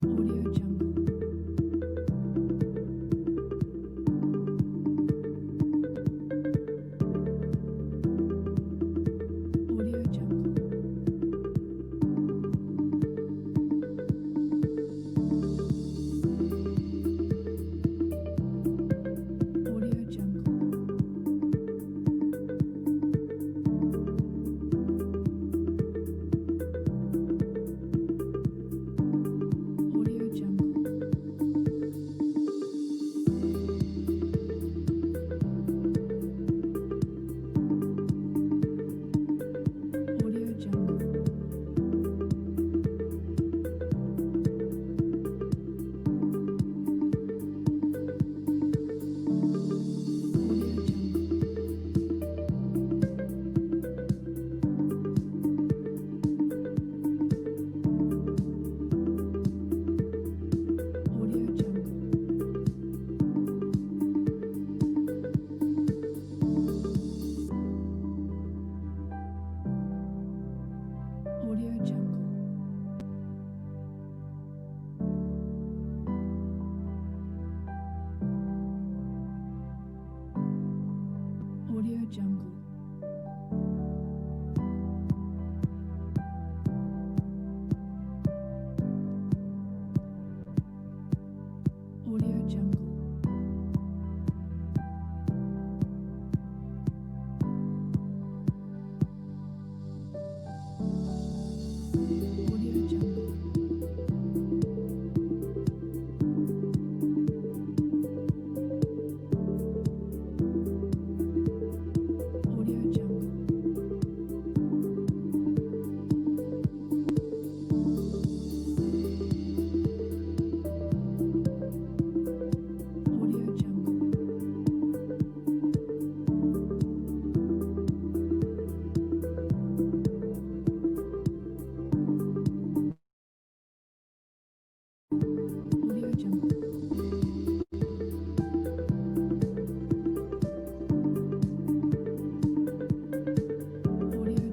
Audio Jungle. Audio Jungle. Audio Jungle. Audio Jungle. Audio Jungle. Audio Jungle. Audio Jungle. Audio Jungle. Audio Jungle. Audio Jungle. Audio Jungle. Audio Jungle. Audio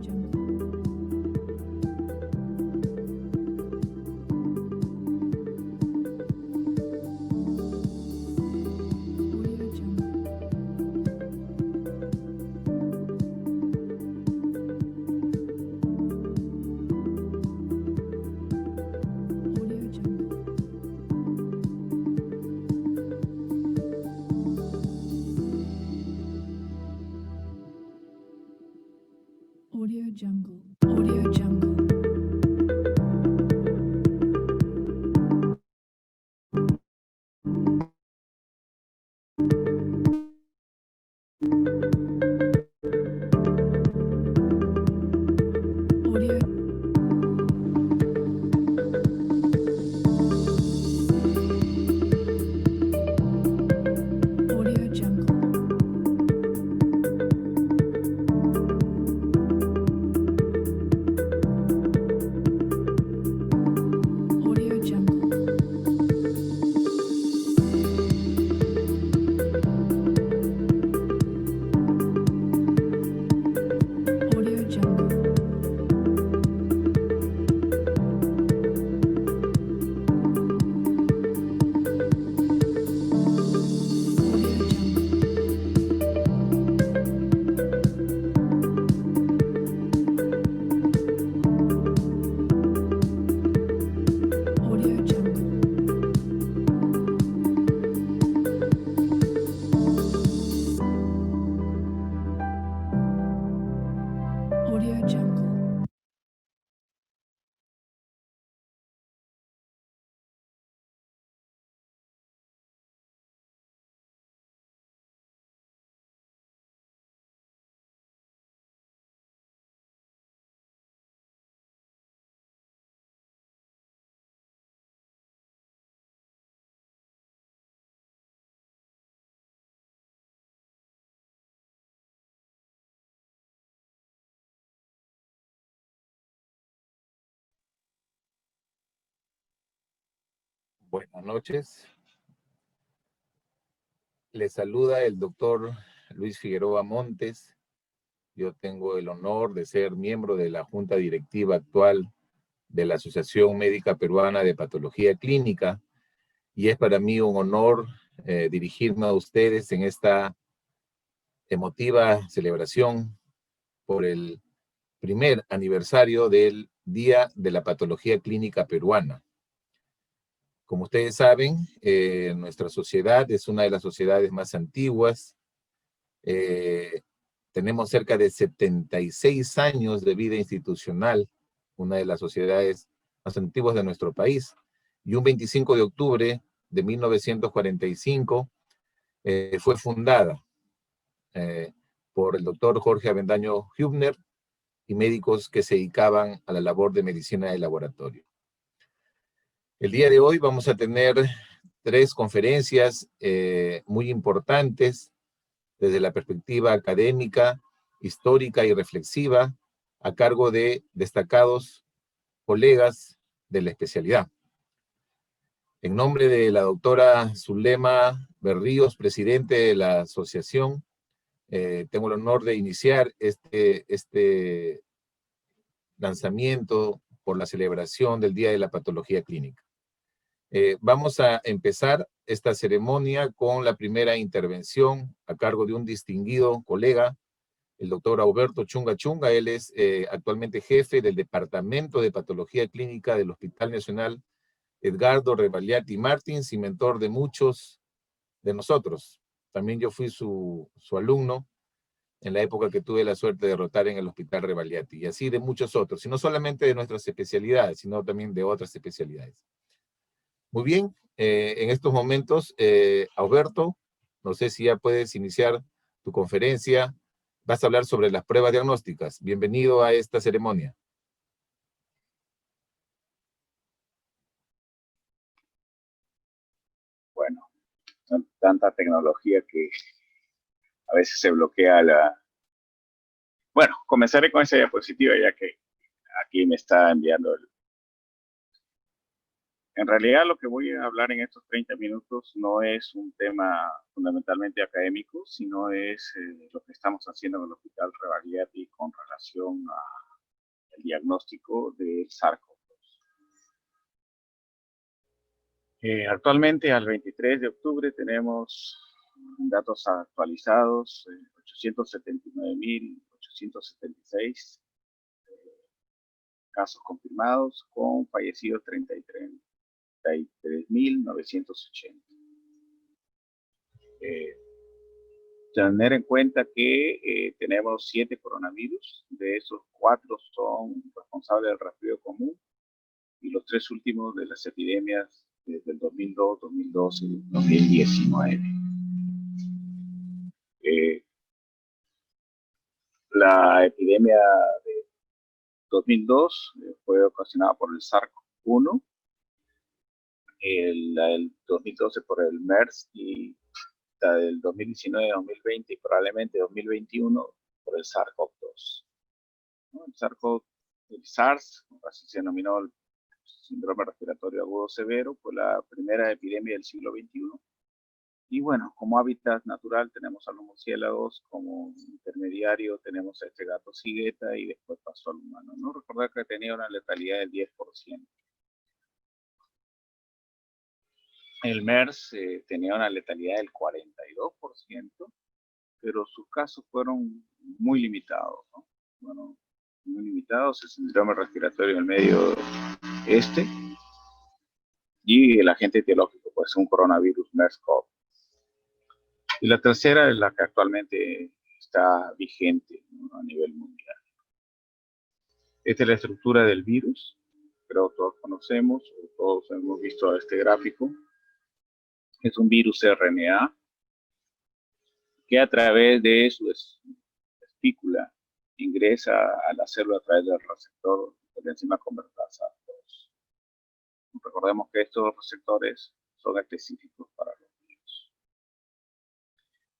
Jungle. Audio Jungle. Audio Jungle. Audio Jungle. Audio Jungle. Audio Jungle. Audio Jungle. Audio. Audio Jungle. Audio Jungle. Audio Jungle. Audio Jungle. Audio Jungle. Audio Jungle. Buenas noches. Les saluda el doctor Luis Figueroa Montes. Yo tengo el honor de ser miembro de la Junta Directiva actual de la Asociación Médica Peruana de Patología Clínica, y es para mí un honor dirigirme a ustedes en esta emotiva celebración por el primer aniversario del Día de la Patología Clínica Peruana. Como ustedes saben, nuestra sociedad es una de las sociedades más antiguas. Tenemos cerca de 76 años de vida institucional, una de las sociedades más antiguas de nuestro país. Y un 25 de octubre de 1945 fue fundada por el doctor Jorge Avendaño Hübner y médicos que se dedicaban a la labor de medicina de laboratorio. El día de hoy vamos a tener 3 conferencias muy importantes desde la perspectiva académica, histórica y reflexiva, a cargo de destacados colegas de la especialidad. En nombre de la doctora Zulema Berríos, presidente de la asociación, tengo el honor de iniciar este lanzamiento por la celebración del Día de la Patología Clínica. Vamos a empezar esta ceremonia con la primera intervención a cargo de un distinguido colega, el doctor Alberto Chunga Chunga. Él es actualmente jefe del Departamento de Patología Clínica del Hospital Nacional Edgardo Rebagliati Martins y mentor de muchos de nosotros. También yo fui su alumno en la época que tuve la suerte de rotar en el Hospital Rebagliati, y así de muchos otros, y no solamente de nuestras especialidades, sino también de otras especialidades. Muy bien, en estos momentos, Alberto, no sé si ya puedes iniciar tu conferencia. Vas a hablar sobre las pruebas diagnósticas. Bienvenido a esta ceremonia. Bueno, tanta tecnología que a veces se bloquea la... Bueno, comenzaré con esa diapositiva ya que aquí me está enviando el... En realidad lo que voy a hablar en estos 30 minutos no es un tema fundamentalmente académico, sino es lo que estamos haciendo en el Hospital Rebagliati con relación al diagnóstico del SARS-CoV-2. Actualmente, al 23 de octubre, tenemos datos actualizados, 879.876 casos confirmados, con fallecidos 33.980. Tener en cuenta que tenemos 7 coronavirus, de esos 4 son responsables del resfrío común, y los 3 últimos de las epidemias desde el 2002, 2012 y 2019. La epidemia de 2002 fue ocasionada por el SARS-CoV-1, la del 2012 por el MERS, y la del 2019-2020 y probablemente 2021 por el SARS-CoV-2. ¿No? El SARS, así se denominó el síndrome respiratorio agudo severo, fue la primera epidemia del siglo XXI. Y bueno, como hábitat natural tenemos a los murciélagos, como intermediario tenemos a este gato cigueta y después pasó al humano, ¿no? Recordar que tenía una letalidad del 10%. El MERS tenía una letalidad del 42%, pero sus casos fueron muy limitados, ¿no? Bueno, muy limitados, el síndrome respiratorio en el medio este y el agente etiológico, pues un coronavirus MERS-CoV. Y la tercera es la que actualmente está vigente, ¿no?, a nivel mundial. Esta es la estructura del virus, creo que todos conocemos, o todos hemos visto este gráfico. Es un virus RNA que a través de su espícula ingresa a la célula a través del receptor de la enzima convertasa 2. Recordemos que estos receptores son específicos para los virus.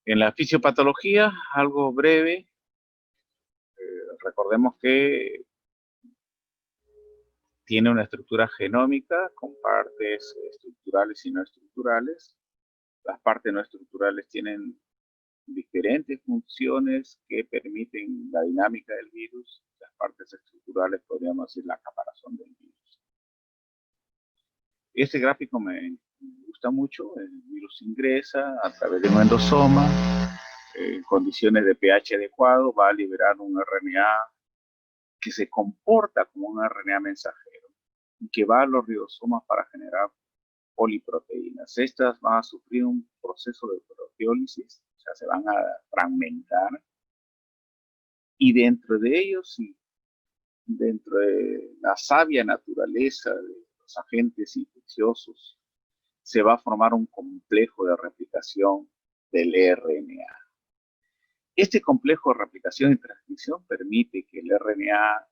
En la fisiopatología, algo breve, recordemos que tiene una estructura genómica con partes estructurales y no estructurales. Las partes no estructurales tienen diferentes funciones que permiten la dinámica del virus. Las partes estructurales podríamos decir la caparazón del virus. Este gráfico me gusta mucho. El virus ingresa a través de un endosoma, en condiciones de pH adecuado, va a liberar un RNA que se comporta como un RNA mensajero y que va a los ribosomas para generar poliproteínas. Estas van a sufrir un proceso de proteólisis, o sea, se van a fragmentar, y dentro de ellos, dentro de la sabia naturaleza de los agentes infecciosos, se va a formar un complejo de replicación del RNA. Este complejo de replicación y transcripción permite que el RNA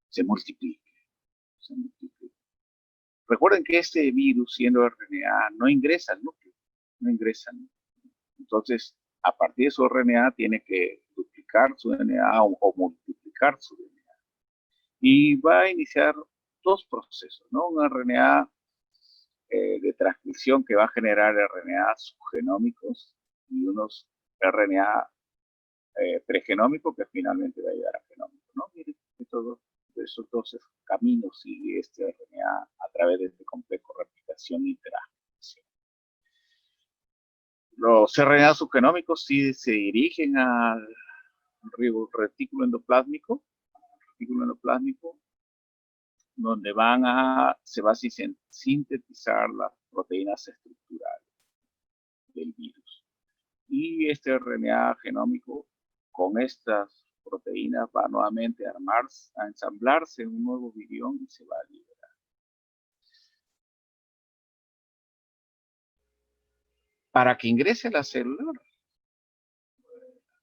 se multiplique. Recuerden que este virus, siendo RNA, no ingresa al núcleo, no ingresa al núcleo. Entonces, a partir de su RNA, tiene que duplicar su DNA o multiplicar su DNA. Y va a iniciar dos procesos, ¿no? Un RNA de transcripción que va a generar RNA subgenómicos y unos RNA pregenómicos que finalmente va a llegar a genómico, ¿no? Miren, de esos dos caminos sigue este RNA a través de este complejo de replicación y transcripción. Los RNA subgenómicos sí se dirigen al retículo endoplásmico, donde se va a sintetizar las proteínas estructurales del virus. Y este RNA genómico con estas proteínas va nuevamente a ensamblarse en un nuevo virión y se va a liberar. Para que ingrese a la célula,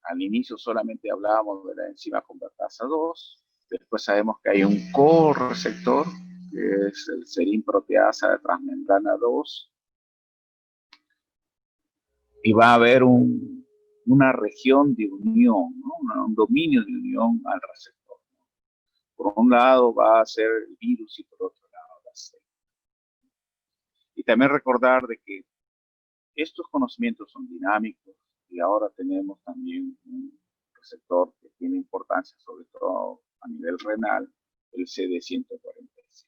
al inicio solamente hablábamos de la enzima convertasa 2, después sabemos que hay un correceptor, que es el serin proteasa de transmembrana 2, y va a haber una región de unión, ¿no? Un dominio de unión al receptor. Por un lado va a ser el virus y por otro lado la célula. Y también recordar de que estos conocimientos son dinámicos y ahora tenemos también un receptor que tiene importancia sobre todo a nivel renal, el CD147.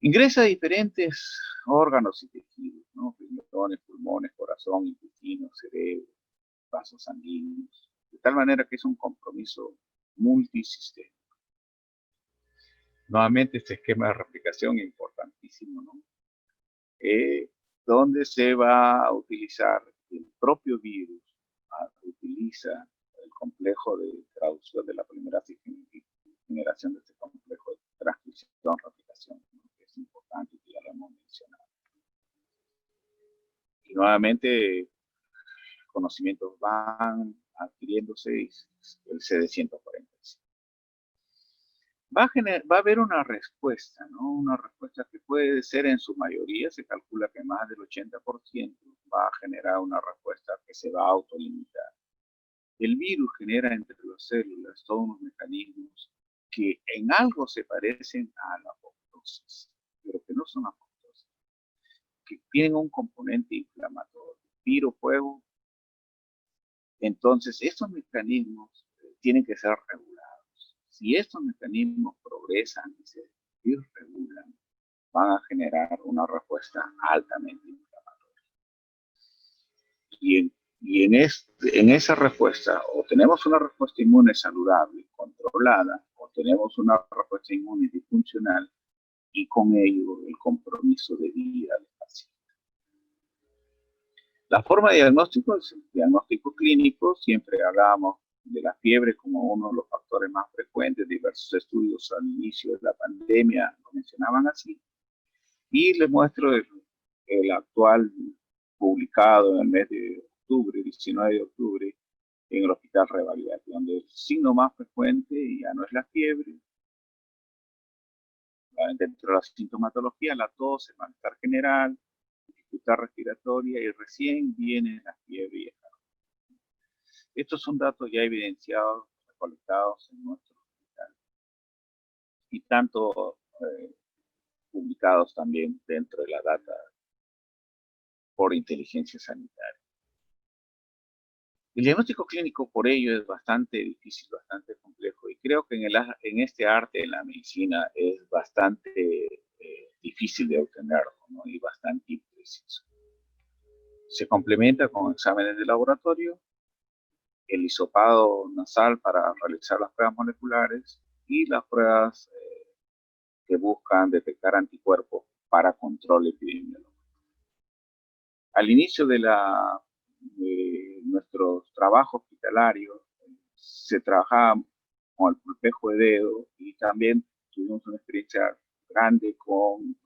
Ingresa a diferentes órganos y tejidos, ¿no? Riñones, pulmones, corazón, intestino, cerebro, vasos sanguíneos, de tal manera que es un compromiso multisistémico. Nuevamente este esquema de replicación es importantísimo, ¿no? Donde se va a utilizar el propio virus, utiliza el complejo de traducción de la polimerasa y generación de este complejo de transcripción, replicación, ¿no? Que es importante y ya lo hemos mencionado. Y nuevamente conocimientos van adquiriéndose el CD147. Va a haber una respuesta, ¿no? Una respuesta que puede ser en su mayoría, se calcula que más del 80% va a generar una respuesta que se va a autolimitar. El virus genera entre las células todos unos mecanismos que en algo se parecen a la apoptosis, pero que no son apoptosis, que tienen un componente inflamatorio, tiro, fuego. Entonces, estos mecanismos tienen que ser regulados. Si estos mecanismos progresan y se desregulan, van a generar una respuesta altamente inflamatoria. Y en esa respuesta, o tenemos una respuesta inmune saludable, controlada, o tenemos una respuesta inmune disfuncional, y con ello el compromiso de vida del paciente. La forma de diagnóstico es el diagnóstico clínico. Siempre hablábamos de la fiebre como uno de los factores más frecuentes. Diversos estudios al inicio de la pandemia lo mencionaban así. Y les muestro el actual publicado en el mes de octubre, 19 de octubre, en el Hospital Revalidati, donde el signo más frecuente ya no es la fiebre. Dentro de la sintomatología, la tos, el malestar general, dificultad respiratoria, y recién viene la fiebre y el calor. Estos son datos ya evidenciados, recolectados en nuestro hospital, y tanto publicados también dentro de la data por inteligencia sanitaria. El diagnóstico clínico por ello es bastante difícil, bastante complejo, y creo que en este arte, en la medicina, es bastante difícil de obtenerlo, ¿no? Y bastante impreciso. Se complementa con exámenes de laboratorio, el hisopado nasal para realizar las pruebas moleculares y las pruebas que buscan detectar anticuerpos para control epidemiológico. Al inicio de nuestro trabajo hospitalario, se trabajaba con el pulpejo de dedo y también tuvimos una experiencia grande con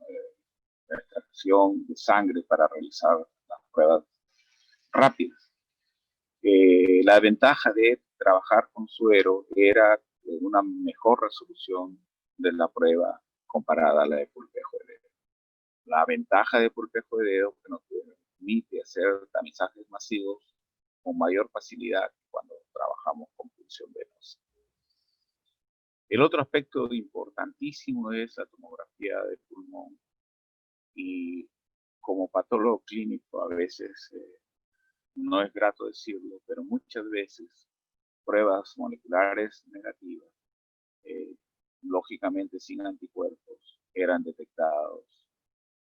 la extracción de sangre para realizar las pruebas rápidas. La ventaja de trabajar con suero era una mejor resolución de la prueba comparada a la de pulpejo de dedo. La ventaja de pulpejo de dedo que nos permite hacer tamizajes masivos con mayor facilidad cuando trabajamos con punción venosa. El otro aspecto importantísimo es la tomografía de pulmón, y como patólogo clínico a veces no es grato decirlo, pero muchas veces pruebas moleculares negativas, lógicamente sin anticuerpos, eran detectados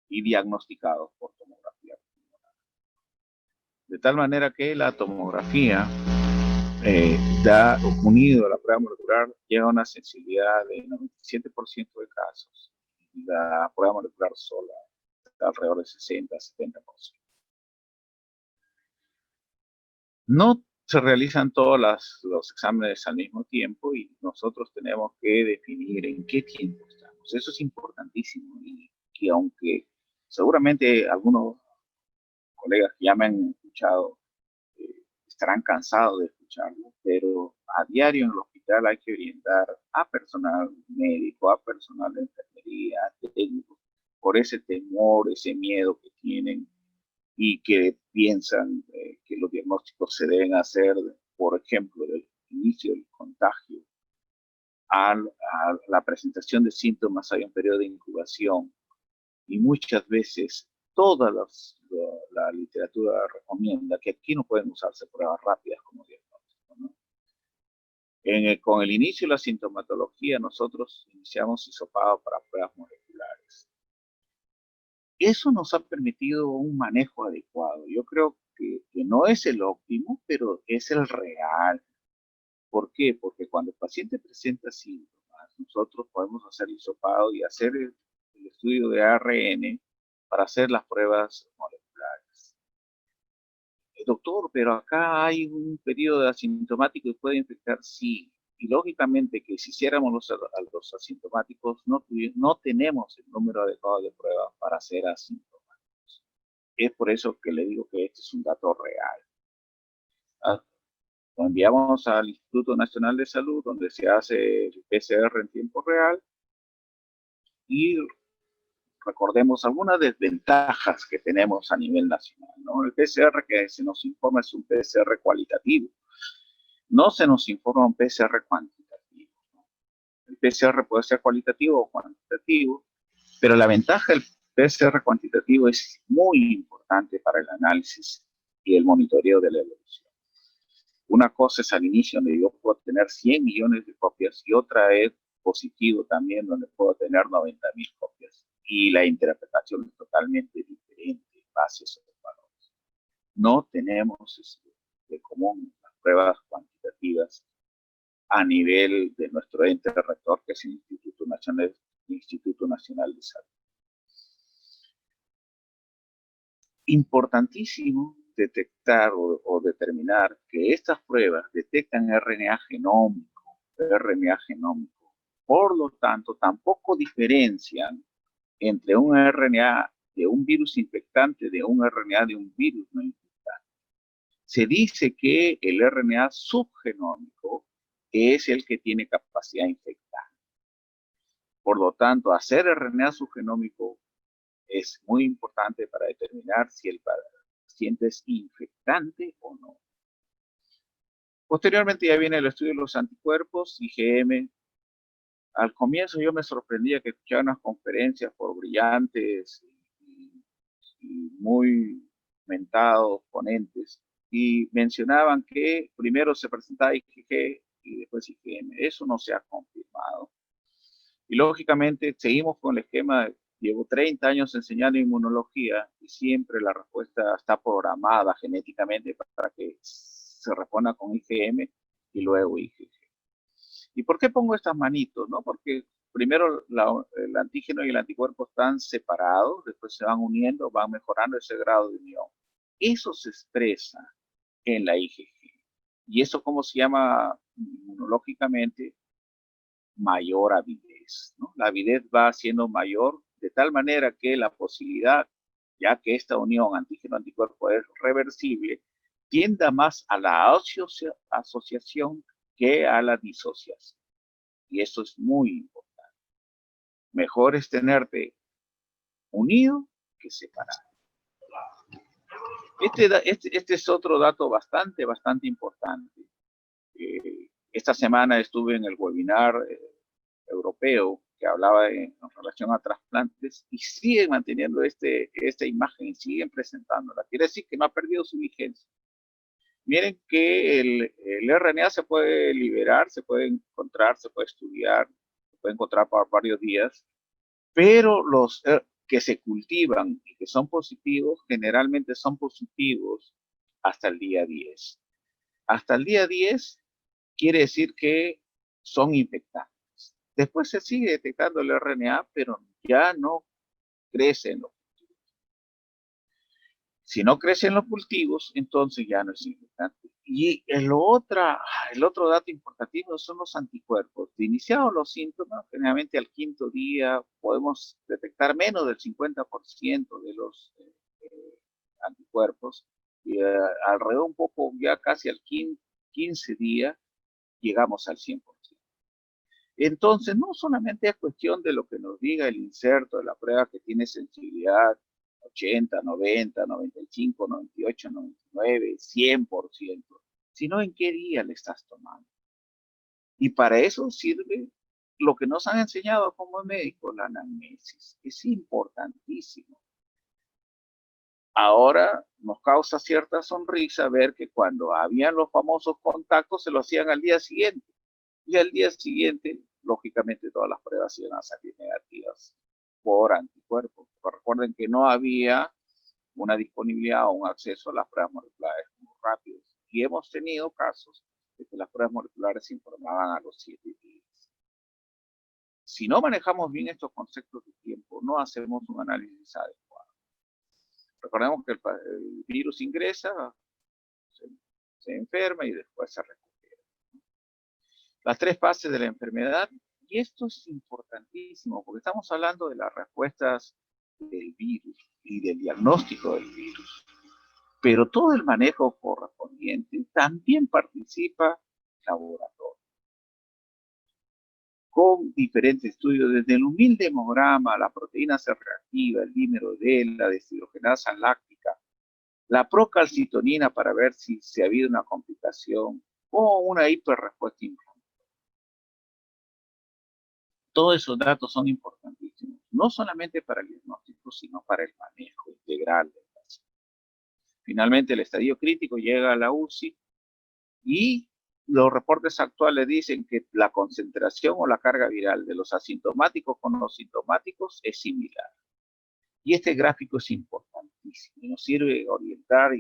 y diagnosticados por tomografía pulmonar. De tal manera que la tomografía unido a la prueba molecular, llega a una sensibilidad de 97% de casos. La prueba molecular sola está alrededor de 60-70%. No se realizan todos los exámenes al mismo tiempo y nosotros tenemos que definir en qué tiempo estamos. Eso es importantísimo y que aunque seguramente algunos colegas que ya me han escuchado estarán cansados de escucharlo, pero a diario en el hospital hay que orientar a personal médico, a personal de enfermería, a técnicos, por ese temor, ese miedo que tienen y que piensan que los diagnósticos se deben hacer, por ejemplo, del inicio del contagio a la presentación de síntomas. Hay un periodo de incubación y muchas veces toda la literatura recomienda que aquí no pueden usarse pruebas rápidas como diagnóstico, ¿no? Con el inicio de la sintomatología, nosotros iniciamos hisopado para pruebas moleculares. Eso nos ha permitido un manejo adecuado. Yo creo que no es el óptimo, pero es el real. ¿Por qué? Porque cuando el paciente presenta síntomas, nosotros podemos hacer hisopado y hacer el estudio de ARN para hacer las pruebas moleculares. Doctor, pero acá hay un periodo asintomático y puede infectar, sí. Y lógicamente que si hiciéramos los asintomáticos, no tenemos el número adecuado de pruebas para hacer asintomáticos. Es por eso que le digo que este es un dato real. Lo enviamos al Instituto Nacional de Salud, donde se hace el PCR en tiempo real, y recordemos algunas desventajas que tenemos a nivel nacional, ¿no? El PCR que se nos informa es un PCR cualitativo. No se nos informa un PCR cuantitativo, ¿no? El PCR puede ser cualitativo o cuantitativo, pero la ventaja del PCR cuantitativo es muy importante para el análisis y el monitoreo de la evolución. Una cosa es al inicio, donde yo puedo tener 100 millones de copias, y otra es positivo también, donde puedo tener 90.000 copias. Y la interpretación es totalmente diferente en base a esos valores. No tenemos de común las pruebas cuantitativas a nivel de nuestro ente rector, que es el Instituto Nacional de Salud. Importantísimo detectar o determinar que estas pruebas detectan RNA genómico. Por lo tanto, tampoco diferencian entre un RNA de un virus infectante de un RNA de un virus no infectante. Se dice que el RNA subgenómico es el que tiene capacidad infectante. Por lo tanto, hacer RNA subgenómico es muy importante para determinar si el paciente es infectante o no. Posteriormente ya viene el estudio de los anticuerpos, IgM. Al comienzo yo me sorprendía que escuchaba unas conferencias por brillantes y muy mentados ponentes, y mencionaban que primero se presentaba IgG y después IgM. Eso no se ha confirmado. Y lógicamente seguimos con el esquema Llevo 30 años enseñando inmunología y siempre la respuesta está programada genéticamente para que se responda con IgM y luego IgG. ¿Y por qué pongo estas manitos? ¿No? Porque primero el antígeno y el anticuerpo están separados, después se van uniendo, van mejorando ese grado de unión. Eso se expresa en la IgG. ¿Y eso cómo se llama inmunológicamente? Mayor avidez, ¿no? La avidez va siendo mayor de tal manera que la posibilidad, ya que esta unión antígeno-anticuerpo es reversible, tienda más a la asociación que a la disociación. Y eso es muy importante. Mejor es tenerte unido que separado. Este es otro dato bastante importante. Esta semana estuve en el webinar europeo que hablaba en relación a trasplantes y siguen manteniendo esta imagen y siguen presentándola. Quiere decir que no ha perdido su vigencia. Miren que el RNA se puede liberar, se puede encontrar, se puede estudiar, se puede encontrar por varios días, pero los que se cultivan y que son positivos, generalmente son positivos hasta el día 10. Hasta el día 10 quiere decir que son infectantes. Después se sigue detectando el RNA, pero ya no crece en los cultivos. Si no crece en los cultivos, entonces ya no es infectante. Y el otro dato importantísimo son los anticuerpos. De iniciados los síntomas, generalmente al quinto día podemos detectar menos del 50% de los anticuerpos. Y alrededor un poco, ya casi al 15 días, llegamos al 100%. Entonces, no solamente es cuestión de lo que nos diga el inserto de la prueba que tiene sensibilidad 80, 90, 95, 98, 99, 100%, sino en qué día le estás tomando. Y para eso sirve lo que nos han enseñado como médicos, la anamnesis. Es importantísimo. Ahora nos causa cierta sonrisa ver que cuando habían los famosos contactos se lo hacían al día siguiente. Y al día siguiente, lógicamente, todas las pruebas iban a salir negativas por anticuerpos. Pero recuerden que no había una disponibilidad o un acceso a las pruebas moleculares muy rápidos. Y hemos tenido casos de que las pruebas moleculares se informaban a los 7 días. Si no manejamos bien estos conceptos de tiempo, no hacemos un análisis adecuado. Recordemos que el virus ingresa, se enferma y después se recupera. Las 3 fases de la enfermedad, y esto es importantísimo porque estamos hablando de las respuestas del virus y del diagnóstico del virus, pero todo el manejo correspondiente también participa el laboratorio con diferentes estudios, desde el humilde hemograma, la proteína C reactiva, el dímero D, la deshidrogenasa láctica, la procalcitonina para ver si ha habido una complicación o una hiperrespuesta inflamatoria. Todos esos datos son importantísimos, no solamente para el diagnóstico, sino para el manejo integral del paciente. Finalmente, el estadio crítico llega a la UCI y los reportes actuales dicen que la concentración o la carga viral de los asintomáticos con los sintomáticos es similar. Y este gráfico es importantísimo y nos sirve orientar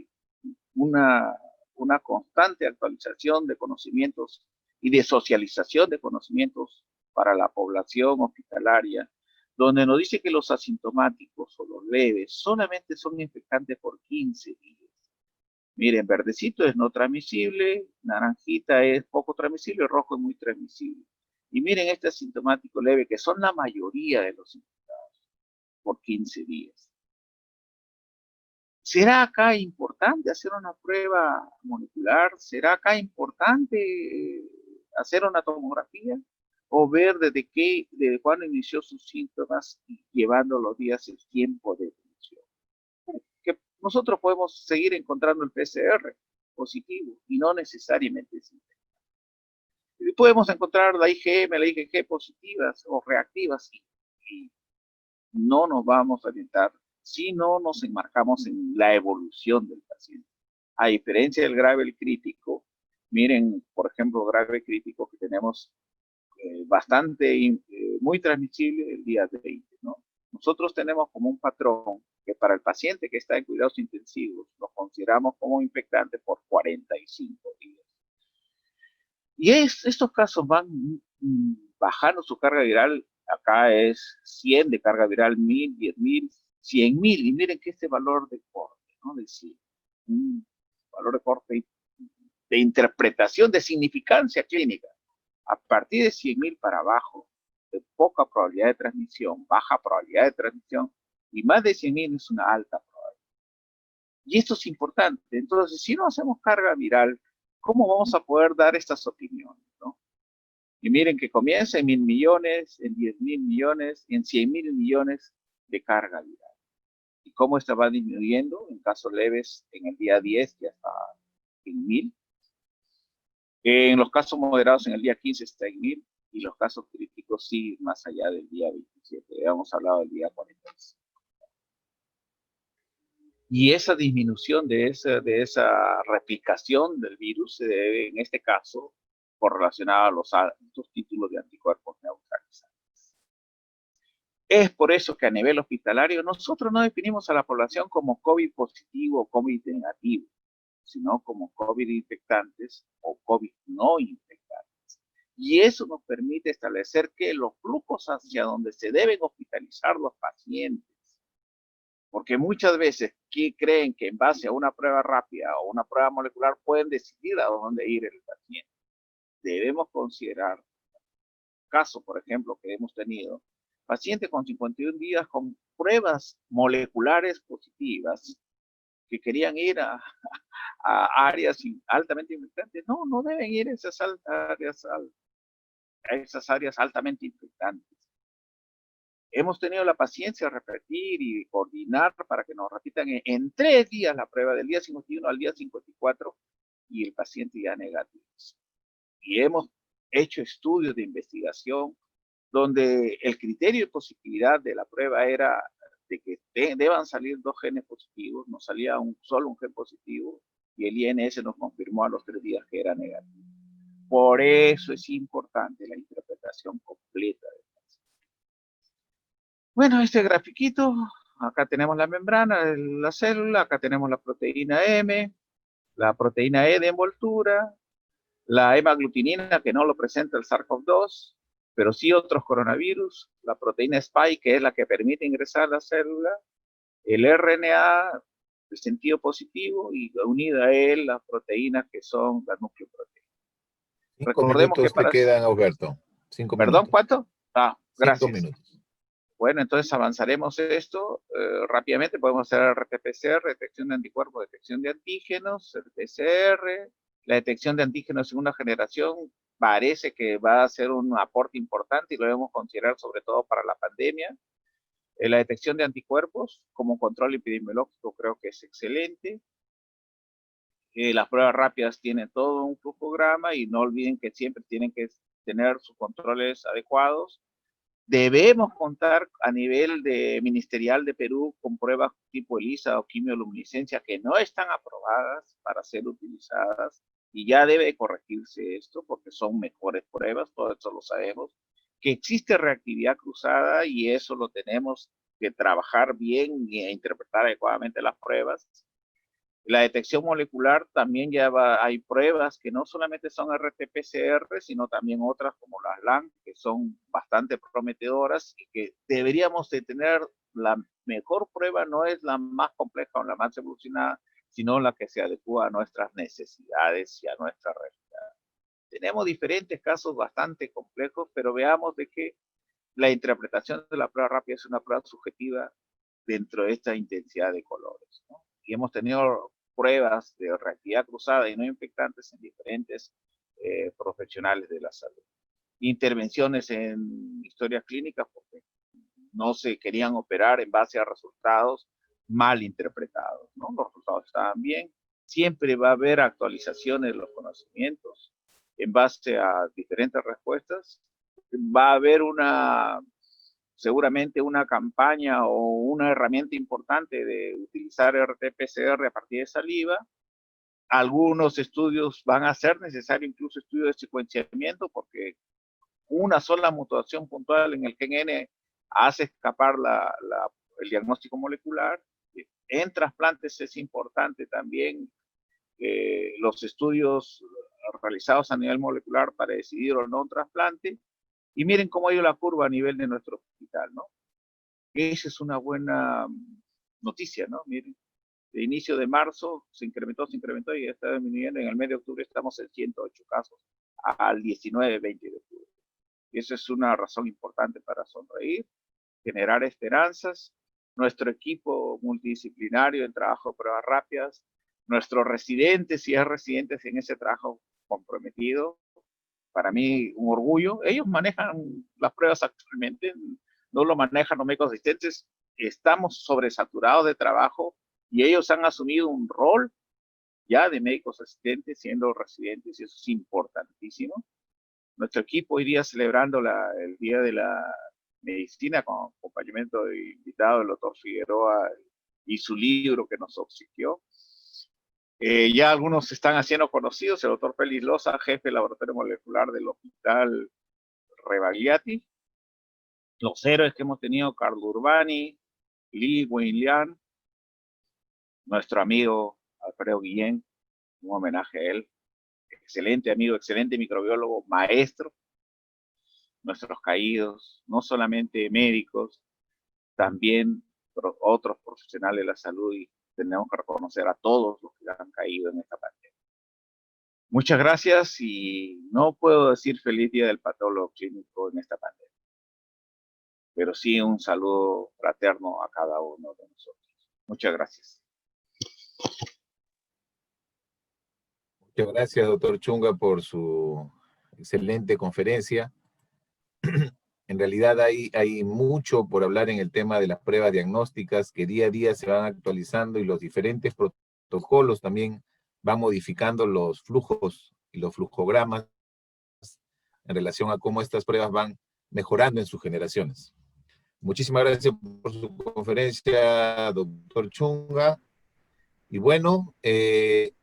una constante actualización de conocimientos y de socialización de conocimientos para la población hospitalaria, donde nos dice que los asintomáticos o los leves solamente son infectantes por 15 días. Miren, verdecito es no transmisible, naranjita es poco transmisible, rojo es muy transmisible. Y miren este asintomático leve, que son la mayoría de los infectados, por 15 días. ¿Será acá importante hacer una prueba molecular? ¿Será acá importante hacer una tomografía? ¿O ver desde cuándo inició sus síntomas y llevando los días el tiempo de evolución? Que nosotros podemos seguir encontrando el PCR positivo y no necesariamente es infectante. Y podemos encontrar la IgM, la IgG positivas o reactivas y no nos vamos a orientar si no nos enmarcamos en la evolución del paciente. A diferencia del grave crítico, miren, por ejemplo, grave crítico que tenemos bastante, muy transmisible el día 20, ¿no? nosotros tenemos como un patrón que para el paciente que está en cuidados intensivos, lo consideramos como infectante por 45 días. Y estos casos van bajando su carga viral. Acá es 100 de carga viral, 1000, 10.000, 100.000. Y miren que este valor de corte, ¿no? De 100, un valor de corte de interpretación de significancia clínica. A partir de 100.000 para abajo, de poca probabilidad de transmisión, baja probabilidad de transmisión, y más de 100.000 es una alta probabilidad. Y esto es importante. Entonces, si no hacemos carga viral, ¿cómo vamos a poder dar estas opiniones, ¿no? Y miren que comienza en 1.000 millones, en 10.000 millones, en 100.000 millones de carga viral. Y cómo esta va disminuyendo en casos leves en el día 10 y hasta en 1.000. En los casos moderados en el día 15 está en 1.000 y los casos críticos sí más allá del día 27. Hemos hablado del día 45. Y esa disminución de esa replicación del virus se debe, en este caso, correlacionada a los altos títulos de anticuerpos neutralizantes. Es por eso que a nivel hospitalario nosotros no definimos a la población como COVID positivo o COVID negativo, sino como COVID infectantes o COVID no infectantes. Y eso nos permite establecer que los flujos hacia donde se deben hospitalizar los pacientes, porque muchas veces creen que en base a una prueba rápida o una prueba molecular pueden decidir a dónde ir el paciente. Debemos considerar casos, por ejemplo, que hemos tenido, pacientes con 51 días con pruebas moleculares positivas que querían ir a áreas altamente infectantes. No, no deben ir a esas áreas altamente infectantes. Hemos tenido la paciencia de repetir y coordinar para que nos repitan en 3 días la prueba, del día 51 al día 54, y el paciente ya negativo. Y hemos hecho estudios de investigación donde el criterio de positividad de la prueba era de que deban salir 2 genes positivos, nos salía solo un gen positivo, y el INS nos confirmó a los 3 días que era negativo. Por eso es importante la interpretación completa del paciente. Bueno, este grafiquito, acá tenemos la membrana de la célula, acá tenemos la proteína M, la proteína E de envoltura, la hemaglutinina que no lo presenta el SARS-CoV-2, pero sí otros coronavirus, la proteína Spike, que es la que permite ingresar a la célula, el RNA de sentido positivo y unida a él las proteínas que son las nucleoproteínas. 5 Recordemos minutos que para... te quedan, Alberto. 5 ¿Perdón? minutos. ¿Cuánto? Gracias. 5 minutos. Bueno, entonces avanzaremos esto rápidamente. Podemos hacer RT-PCR, detección de anticuerpos, detección de antígenos, el PCR, la detección de antígenos de segunda generación. Parece que va a ser un aporte importante y lo debemos considerar sobre todo para la pandemia. La detección de anticuerpos como control epidemiológico creo que es excelente. Las pruebas rápidas tienen todo un flujograma y no olviden que siempre tienen que tener sus controles adecuados. Debemos contar a nivel ministerial de Perú con pruebas tipo ELISA o quimioluminiscencia que no están aprobadas para ser utilizadas, y ya debe corregirse esto porque son mejores pruebas, todo eso lo sabemos, que existe reactividad cruzada y eso lo tenemos que trabajar bien e interpretar adecuadamente las pruebas. La detección molecular también hay pruebas que no solamente son RT-PCR, sino también otras como las LAN, que son bastante prometedoras y que deberíamos de tener. La mejor prueba no es la más compleja o la más evolucionada, sino la que se adecua a nuestras necesidades y a nuestra realidad. Tenemos diferentes casos bastante complejos, pero veamos de que la interpretación de la prueba rápida es una prueba subjetiva dentro de esta intensidad de colores, ¿no? Y hemos tenido pruebas de reactividad cruzada y no infectantes en diferentes profesionales de la salud. Intervenciones en historias clínicas porque no se querían operar en base a resultados mal interpretados, ¿no? Los resultados estaban bien. Siempre va a haber actualizaciones de los conocimientos en base a diferentes respuestas. Va a haber seguramente una campaña o una herramienta importante de utilizar RT-PCR a partir de saliva. Algunos estudios van a ser necesarios, incluso estudios de secuenciamiento, porque una sola mutación puntual en el gen N hace escapar el diagnóstico molecular. En trasplantes es importante también los estudios realizados a nivel molecular para decidir o no un trasplante. Y miren cómo ha ido la curva a nivel de nuestro hospital, ¿no? Esa es una buena noticia, ¿no? Miren, de inicio de marzo se incrementó y ya está disminuyendo. En el mes de octubre estamos en 108 casos al 19, 20 de octubre. Y eso es una razón importante para sonreír, generar esperanzas. Nuestro equipo multidisciplinario en trabajo de pruebas rápidas, nuestros residentes y residentes en ese trabajo comprometido, para mí un orgullo. Ellos manejan las pruebas actualmente, no lo manejan los médicos asistentes. Estamos sobresaturados de trabajo y ellos han asumido un rol ya de médicos asistentes siendo residentes, y eso es importantísimo. Nuestro equipo hoy día celebrando el Día de la Medicina con acompañamiento de invitado el doctor Figueroa y su libro que nos obsequió. Ya algunos se están haciendo conocidos, el doctor Félix Loza, jefe de laboratorio molecular del Hospital Rebagliati. Los héroes que hemos tenido, Carlo Urbani, Lee Wenlian, nuestro amigo Alfredo Guillén, un homenaje a él, excelente amigo, excelente microbiólogo, maestro. Nuestros caídos, no solamente médicos, también otros profesionales de la salud, y tenemos que reconocer a todos los que han caído en esta pandemia. Muchas gracias, y no puedo decir feliz día del patólogo clínico en esta pandemia, pero sí un saludo fraterno a cada uno de nosotros. Muchas gracias. Muchas gracias, doctor Chunga, por su excelente conferencia. En realidad hay mucho por hablar en el tema de las pruebas diagnósticas que día a día se van actualizando, y los diferentes protocolos también van modificando los flujos y los flujogramas en relación a cómo estas pruebas van mejorando en sus generaciones. Muchísimas gracias por su conferencia, doctor Chunga. Y bueno, en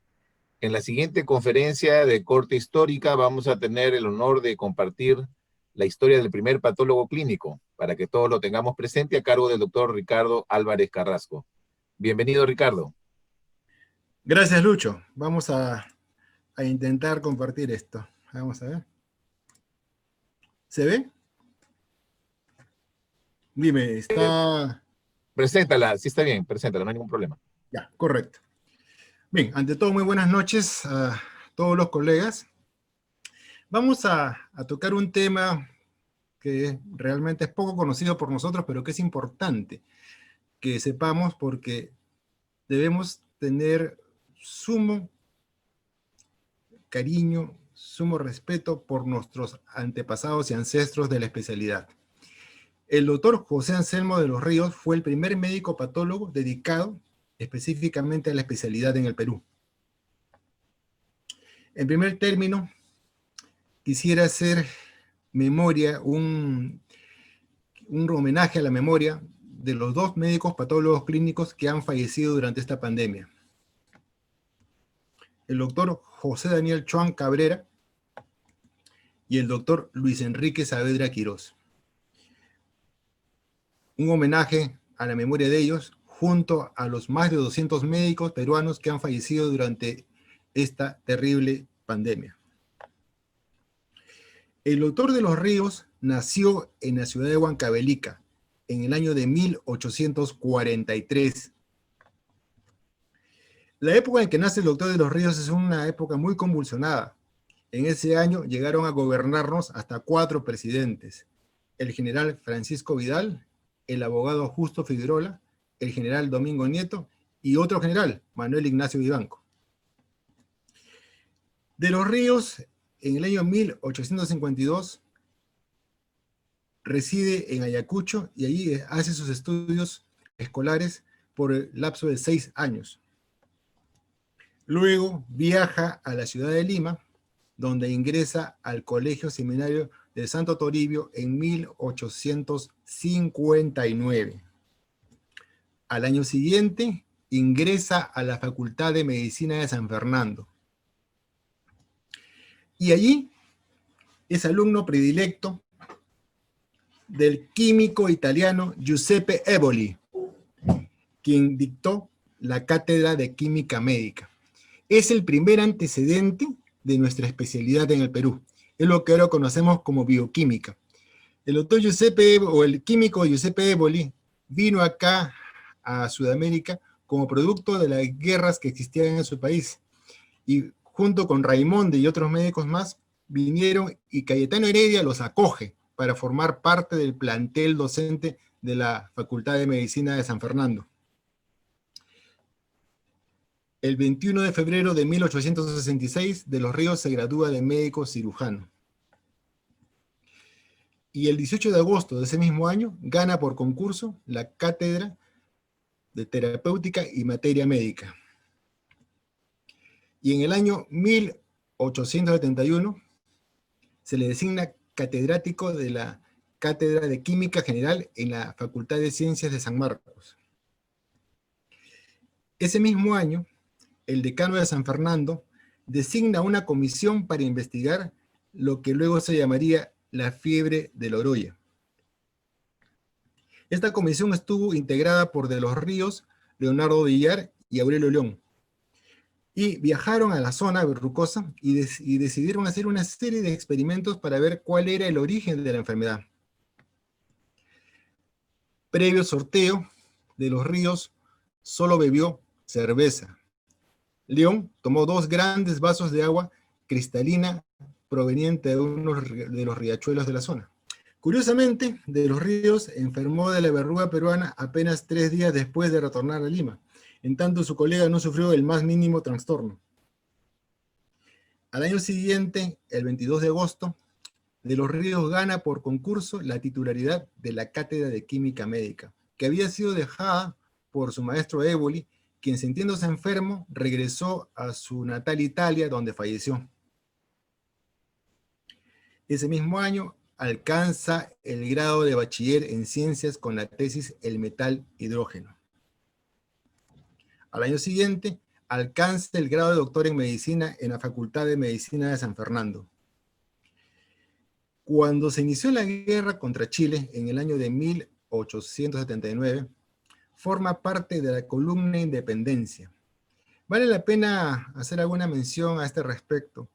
la siguiente conferencia de corte histórica vamos a tener el honor de compartir la historia del primer patólogo clínico, para que todos lo tengamos presente, a cargo del doctor Ricardo Álvarez Carrasco. Bienvenido, Ricardo. Gracias, Lucho. Vamos a intentar compartir esto. Vamos a ver. ¿Se ve? Dime, ¿está...? Preséntala, sí está bien, preséntala, no hay ningún problema. Ya, correcto. Bien, ante todo, muy buenas noches a todos los colegas. Vamos a tocar un tema que realmente es poco conocido por nosotros, pero que es importante que sepamos, porque debemos tener sumo cariño, sumo respeto por nuestros antepasados y ancestros de la especialidad. El doctor José Anselmo de los Ríos fue el primer médico patólogo dedicado específicamente a la especialidad en el Perú. En primer término, quisiera hacer memoria, un homenaje a la memoria de los dos médicos patólogos clínicos que han fallecido durante esta pandemia. El doctor José Daniel Chuan Cabrera y el doctor Luis Enrique Saavedra Quirós. Un homenaje a la memoria de ellos, junto a los más de 200 médicos peruanos que han fallecido durante esta terrible pandemia. El doctor de los Ríos nació en la ciudad de Huancavelica en el año de 1843. La época en que nace el doctor de los Ríos es una época muy convulsionada. En ese año llegaron a gobernarnos hasta 4 presidentes: el general Francisco Vidal, el abogado Justo Figueroa, el general Domingo Nieto y otro general, Manuel Ignacio Vivanco. De los Ríos, en el año 1852, reside en Ayacucho y allí hace sus estudios escolares por el lapso de 6 años. Luego viaja a la ciudad de Lima, donde ingresa al Colegio Seminario de Santo Toribio en 1859. Al año siguiente ingresa a la Facultad de Medicina de San Fernando. Y allí es alumno predilecto del químico italiano Giuseppe Eboli, quien dictó la cátedra de química médica. Es el primer antecedente de nuestra especialidad en el Perú. Es lo que ahora conocemos como bioquímica. El doctor Giuseppe, o el químico Giuseppe Eboli, vino acá a Sudamérica como producto de las guerras que existían en su país. Y junto con Raimonde y otros médicos más, vinieron y Cayetano Heredia los acoge para formar parte del plantel docente de la Facultad de Medicina de San Fernando. El 21 de febrero de 1866, de los Ríos se gradúa de médico cirujano. Y el 18 de agosto de ese mismo año, gana por concurso la cátedra de terapéutica y materia médica. Y en el año 1871 se le designa catedrático de la Cátedra de Química General en la Facultad de Ciencias de San Marcos. Ese mismo año, el decano de San Fernando designa una comisión para investigar lo que luego se llamaría la fiebre de Loroya. Esta comisión estuvo integrada por De los Ríos, Leonardo Villar y Aurelio León. Y viajaron a la zona verrucosa y decidieron hacer una serie de experimentos para ver cuál era el origen de la enfermedad. Previo sorteo, De los Ríos solo bebió cerveza. León tomó 2 grandes vasos de agua cristalina proveniente de los riachuelos de la zona. Curiosamente, De los Ríos enfermó de la verruga peruana apenas 3 días después de retornar a Lima. En tanto, su colega no sufrió el más mínimo trastorno. Al año siguiente, el 22 de agosto, De los Ríos gana por concurso la titularidad de la Cátedra de Química Médica, que había sido dejada por su maestro Eboli, quien sintiéndose enfermo, regresó a su natal Italia, donde falleció. Ese mismo año, alcanza el grado de bachiller en ciencias con la tesis El metal hidrógeno. Al año siguiente, alcanza el grado de doctor en medicina en la Facultad de Medicina de San Fernando. Cuando se inició la guerra contra Chile en el año de 1879, forma parte de la columna Independencia. Vale la pena hacer alguna mención a este respecto.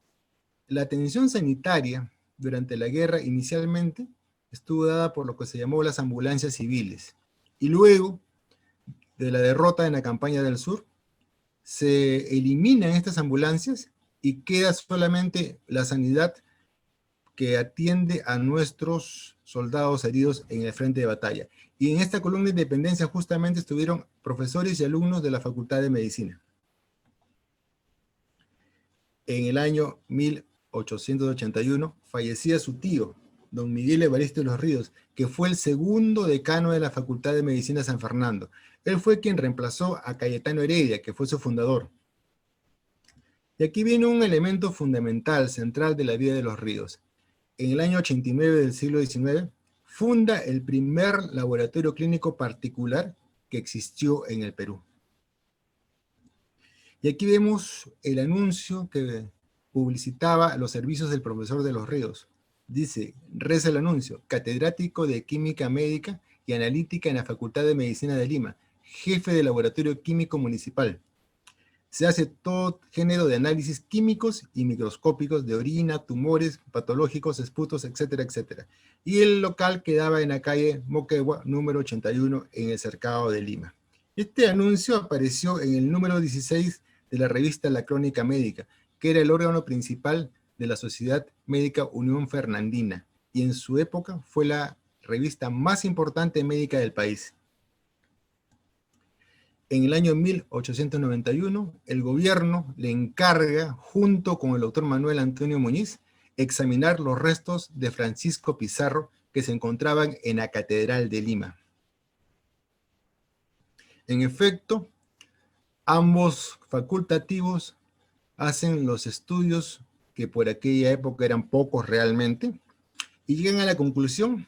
La atención sanitaria durante la guerra inicialmente estuvo dada por lo que se llamó las ambulancias civiles, y luego de la derrota en la campaña del sur, se eliminan estas ambulancias y queda solamente la sanidad que atiende a nuestros soldados heridos en el frente de batalla. Y en esta columna de Independencia justamente estuvieron profesores y alumnos de la Facultad de Medicina. En el año 1881 fallecía su tío, don Miguel Evaristo de los Ríos, que fue el segundo decano de la Facultad de Medicina de San Fernando. Él fue quien reemplazó a Cayetano Heredia, que fue su fundador. Y aquí viene un elemento fundamental, central de la vida de los Ríos. En el año 89 del siglo XIX, funda el primer laboratorio clínico particular que existió en el Perú. Y aquí vemos el anuncio que publicitaba los servicios del profesor de los Ríos. Dice, reza el anuncio, catedrático de Química Médica y Analítica en la Facultad de Medicina de Lima, jefe del Laboratorio Químico Municipal. Se hace todo género de análisis químicos y microscópicos de orina, tumores, patológicos, esputos, etcétera, etcétera. Y el local quedaba en la calle Moquegua, número 81, en el Cercado de Lima. Este anuncio apareció en el número 16 de la revista La Crónica Médica, que era el órgano principal de la Sociedad Médica Unión Fernandina, y en su época fue la revista más importante médica del país. En el año 1891, el gobierno le encarga, junto con el doctor Manuel Antonio Muñiz, examinar los restos de Francisco Pizarro que se encontraban en la Catedral de Lima. En efecto, ambos facultativos hacen los estudios que por aquella época eran pocos realmente, y llegan a la conclusión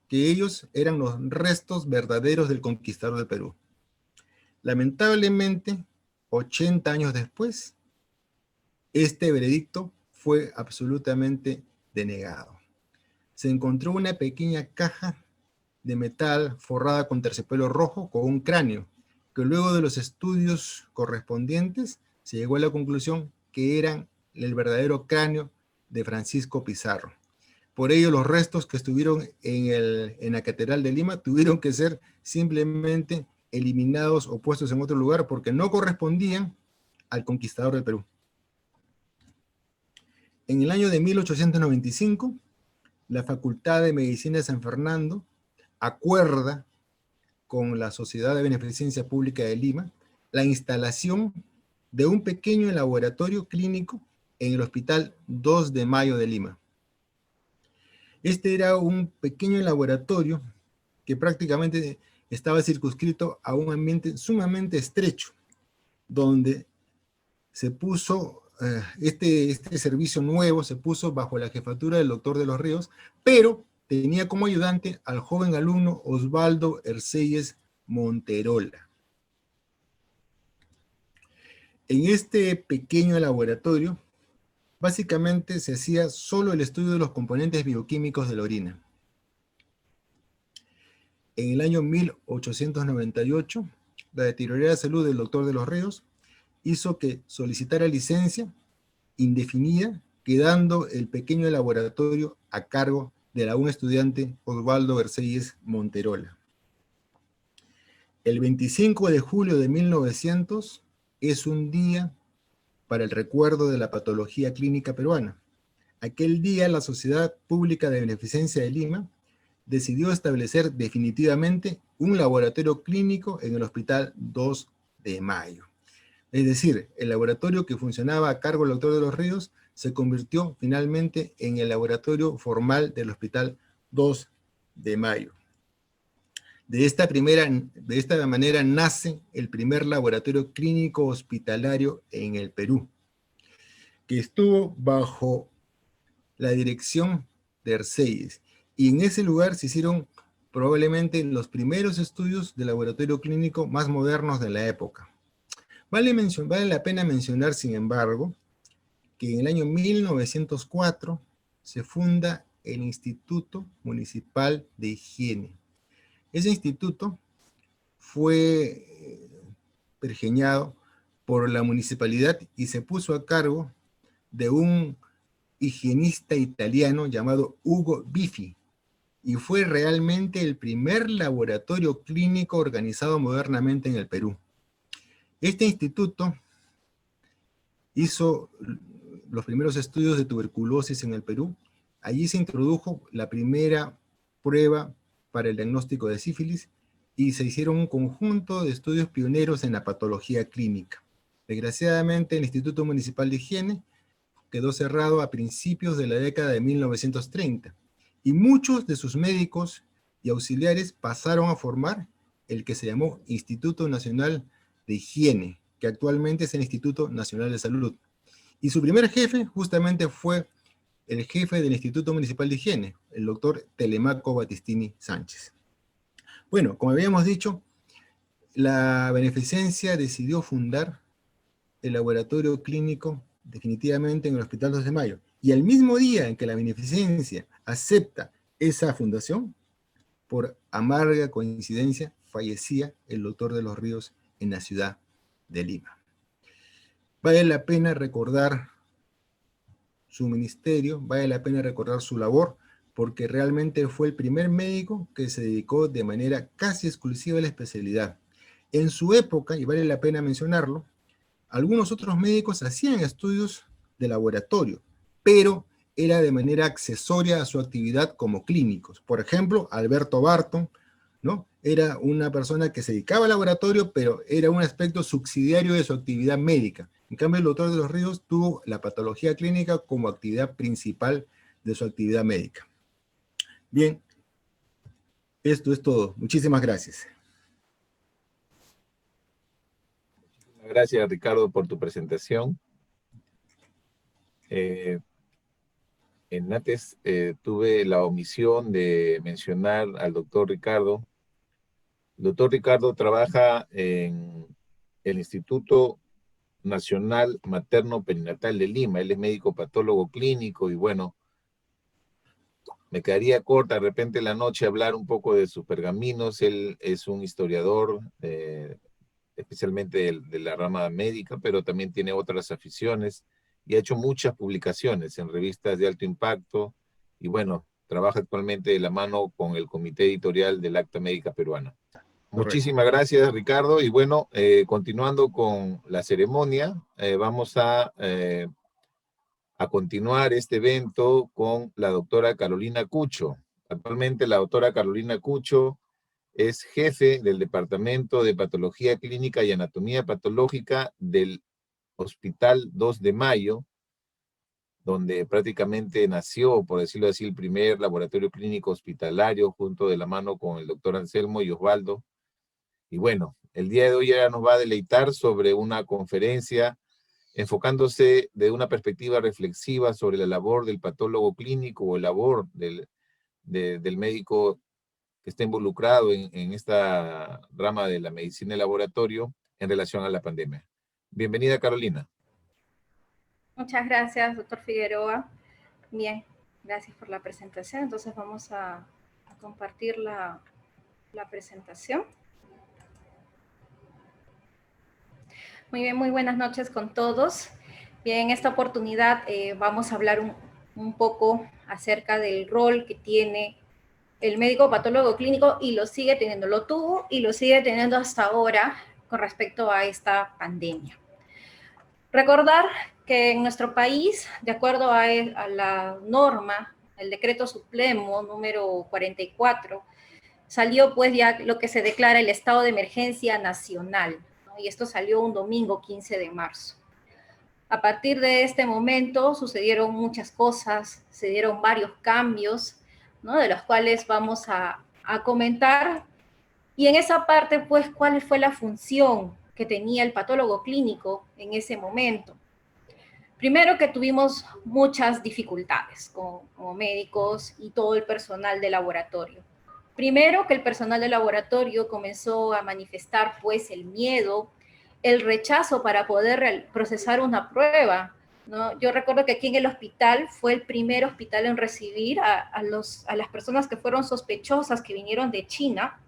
que ellos eran los restos verdaderos del conquistador del Perú. Lamentablemente, 80 años después, este veredicto fue absolutamente denegado. Se encontró una pequeña caja de metal forrada con terciopelo rojo con un cráneo, que luego de los estudios correspondientes se llegó a la conclusión que eran el verdadero cráneo de Francisco Pizarro. Por ello, los restos que estuvieron en la Catedral de Lima tuvieron que ser simplemente eliminados o puestos en otro lugar porque no correspondían al conquistador del Perú. En el año de 1895, la Facultad de Medicina de San Fernando acuerda con la Sociedad de Beneficencia Pública de Lima la instalación de un pequeño laboratorio clínico en el Hospital 2 de Mayo de Lima. Este era un pequeño laboratorio que prácticamente estaba circunscrito a un ambiente sumamente estrecho, donde se puso, este servicio nuevo se puso bajo la jefatura del doctor de los Ríos, pero tenía como ayudante al joven alumno Osvaldo Erceyes Monterola. En este pequeño laboratorio, básicamente se hacía solo el estudio de los componentes bioquímicos de la orina. En el año 1898, la deteriorada salud del doctor de los Ríos hizo que solicitara licencia indefinida, quedando el pequeño laboratorio a cargo de un estudiante, Osvaldo Erceyes Monterola. El 25 de julio de 1900 es un día para el recuerdo de la patología clínica peruana. Aquel día la Sociedad Pública de Beneficencia de Lima decidió establecer definitivamente un laboratorio clínico en el Hospital 2 de Mayo. Es decir, el laboratorio que funcionaba a cargo del doctor de los Ríos se convirtió finalmente en el laboratorio formal del Hospital 2 de Mayo. De esta manera nace el primer laboratorio clínico hospitalario en el Perú, que estuvo bajo la dirección de Erceyes. Y en ese lugar se hicieron probablemente los primeros estudios de laboratorio clínico más modernos de la época. Vale la pena mencionar, sin embargo, que en el año 1904 se funda el Instituto Municipal de Higiene. Ese instituto fue pergeñado por la municipalidad y se puso a cargo de un higienista italiano llamado Ugo Biffi, y fue realmente el primer laboratorio clínico organizado modernamente en el Perú. Este instituto hizo los primeros estudios de tuberculosis en el Perú. Allí se introdujo la primera prueba para el diagnóstico de sífilis y se hicieron un conjunto de estudios pioneros en la patología clínica. Desgraciadamente, el Instituto Municipal de Higiene quedó cerrado a principios de la década de 1930 y muchos de sus médicos y auxiliares pasaron a formar el que se llamó Instituto Nacional de Higiene, que actualmente es el Instituto Nacional de Salud. Y su primer jefe justamente fue el jefe del Instituto Municipal de Higiene, el doctor Telemaco Battistini Sánchez. Bueno, como habíamos dicho, la Beneficencia decidió fundar el laboratorio clínico definitivamente en el Hospital 2 de Mayo. Y el mismo día en que la Beneficencia acepta esa fundación, por amarga coincidencia, fallecía el doctor de los Ríos en la ciudad de Lima. Vale la pena recordar su ministerio, vale la pena recordar su labor, porque realmente fue el primer médico que se dedicó de manera casi exclusiva a la especialidad. En su época, y vale la pena mencionarlo, algunos otros médicos hacían estudios de laboratorio, pero era de manera accesoria a su actividad como clínicos. Por ejemplo, Alberto Barton, ¿no? Era una persona que se dedicaba al laboratorio, pero era un aspecto subsidiario de su actividad médica. En cambio, el doctor de los Ríos tuvo la patología clínica como actividad principal de su actividad médica. Bien, esto es todo. Muchísimas gracias. Gracias, Ricardo, por tu presentación. Antes tuve la omisión de mencionar al doctor Ricardo. El doctor Ricardo trabaja en el Instituto Nacional Materno Perinatal de Lima. Él es médico patólogo clínico y bueno, me quedaría corta de repente en la noche hablar un poco de sus pergaminos. Él es un historiador, especialmente de la rama médica, pero también tiene otras aficiones y ha hecho muchas publicaciones en revistas de alto impacto y bueno, trabaja actualmente de la mano con el comité editorial del Acta Médica Peruana. Muchísimas gracias, Ricardo. Y bueno, continuando con la ceremonia, vamos a continuar este evento con la doctora Carolina Cucho. Actualmente la doctora Carolina Cucho es jefe del Departamento de Patología Clínica y Anatomía Patológica del Hospital 2 de Mayo, donde prácticamente nació, por decirlo así, el primer laboratorio clínico hospitalario, junto de la mano con el doctor Anselmo y Osvaldo. Y bueno, el día de hoy ella nos va a deleitar sobre una conferencia enfocándose de una perspectiva reflexiva sobre la labor del patólogo clínico o la labor del médico que está involucrado en esta rama de la medicina de laboratorio en relación a la pandemia. Bienvenida, Carolina. Muchas gracias, doctor Figueroa. Bien, gracias por la presentación. Entonces vamos a compartir la presentación. Muy bien, muy buenas noches con todos. Bien, en esta oportunidad vamos a hablar un poco acerca del rol que tiene el médico patólogo clínico y lo sigue teniendo, lo tuvo y lo sigue teniendo hasta ahora con respecto a esta pandemia. Recordar que en nuestro país, de acuerdo a la norma, el decreto supremo número 44, salió pues ya lo que se declara el estado de emergencia nacional, ¿no? Y esto salió un domingo 15 de marzo. A partir de este momento sucedieron muchas cosas, se dieron varios cambios, ¿no? De los cuales vamos a comentar. Y en esa parte, pues, ¿cuál fue la función que tenía el patólogo clínico en ese momento? Primero que tuvimos muchas dificultades como médicos y todo el personal de laboratorio. Primero que el personal de laboratorio comenzó a manifestar pues el miedo, el rechazo para poder procesar una prueba, ¿no? Yo recuerdo que aquí en el hospital fue el primer hospital en recibir a las personas que fueron sospechosas que vinieron de China,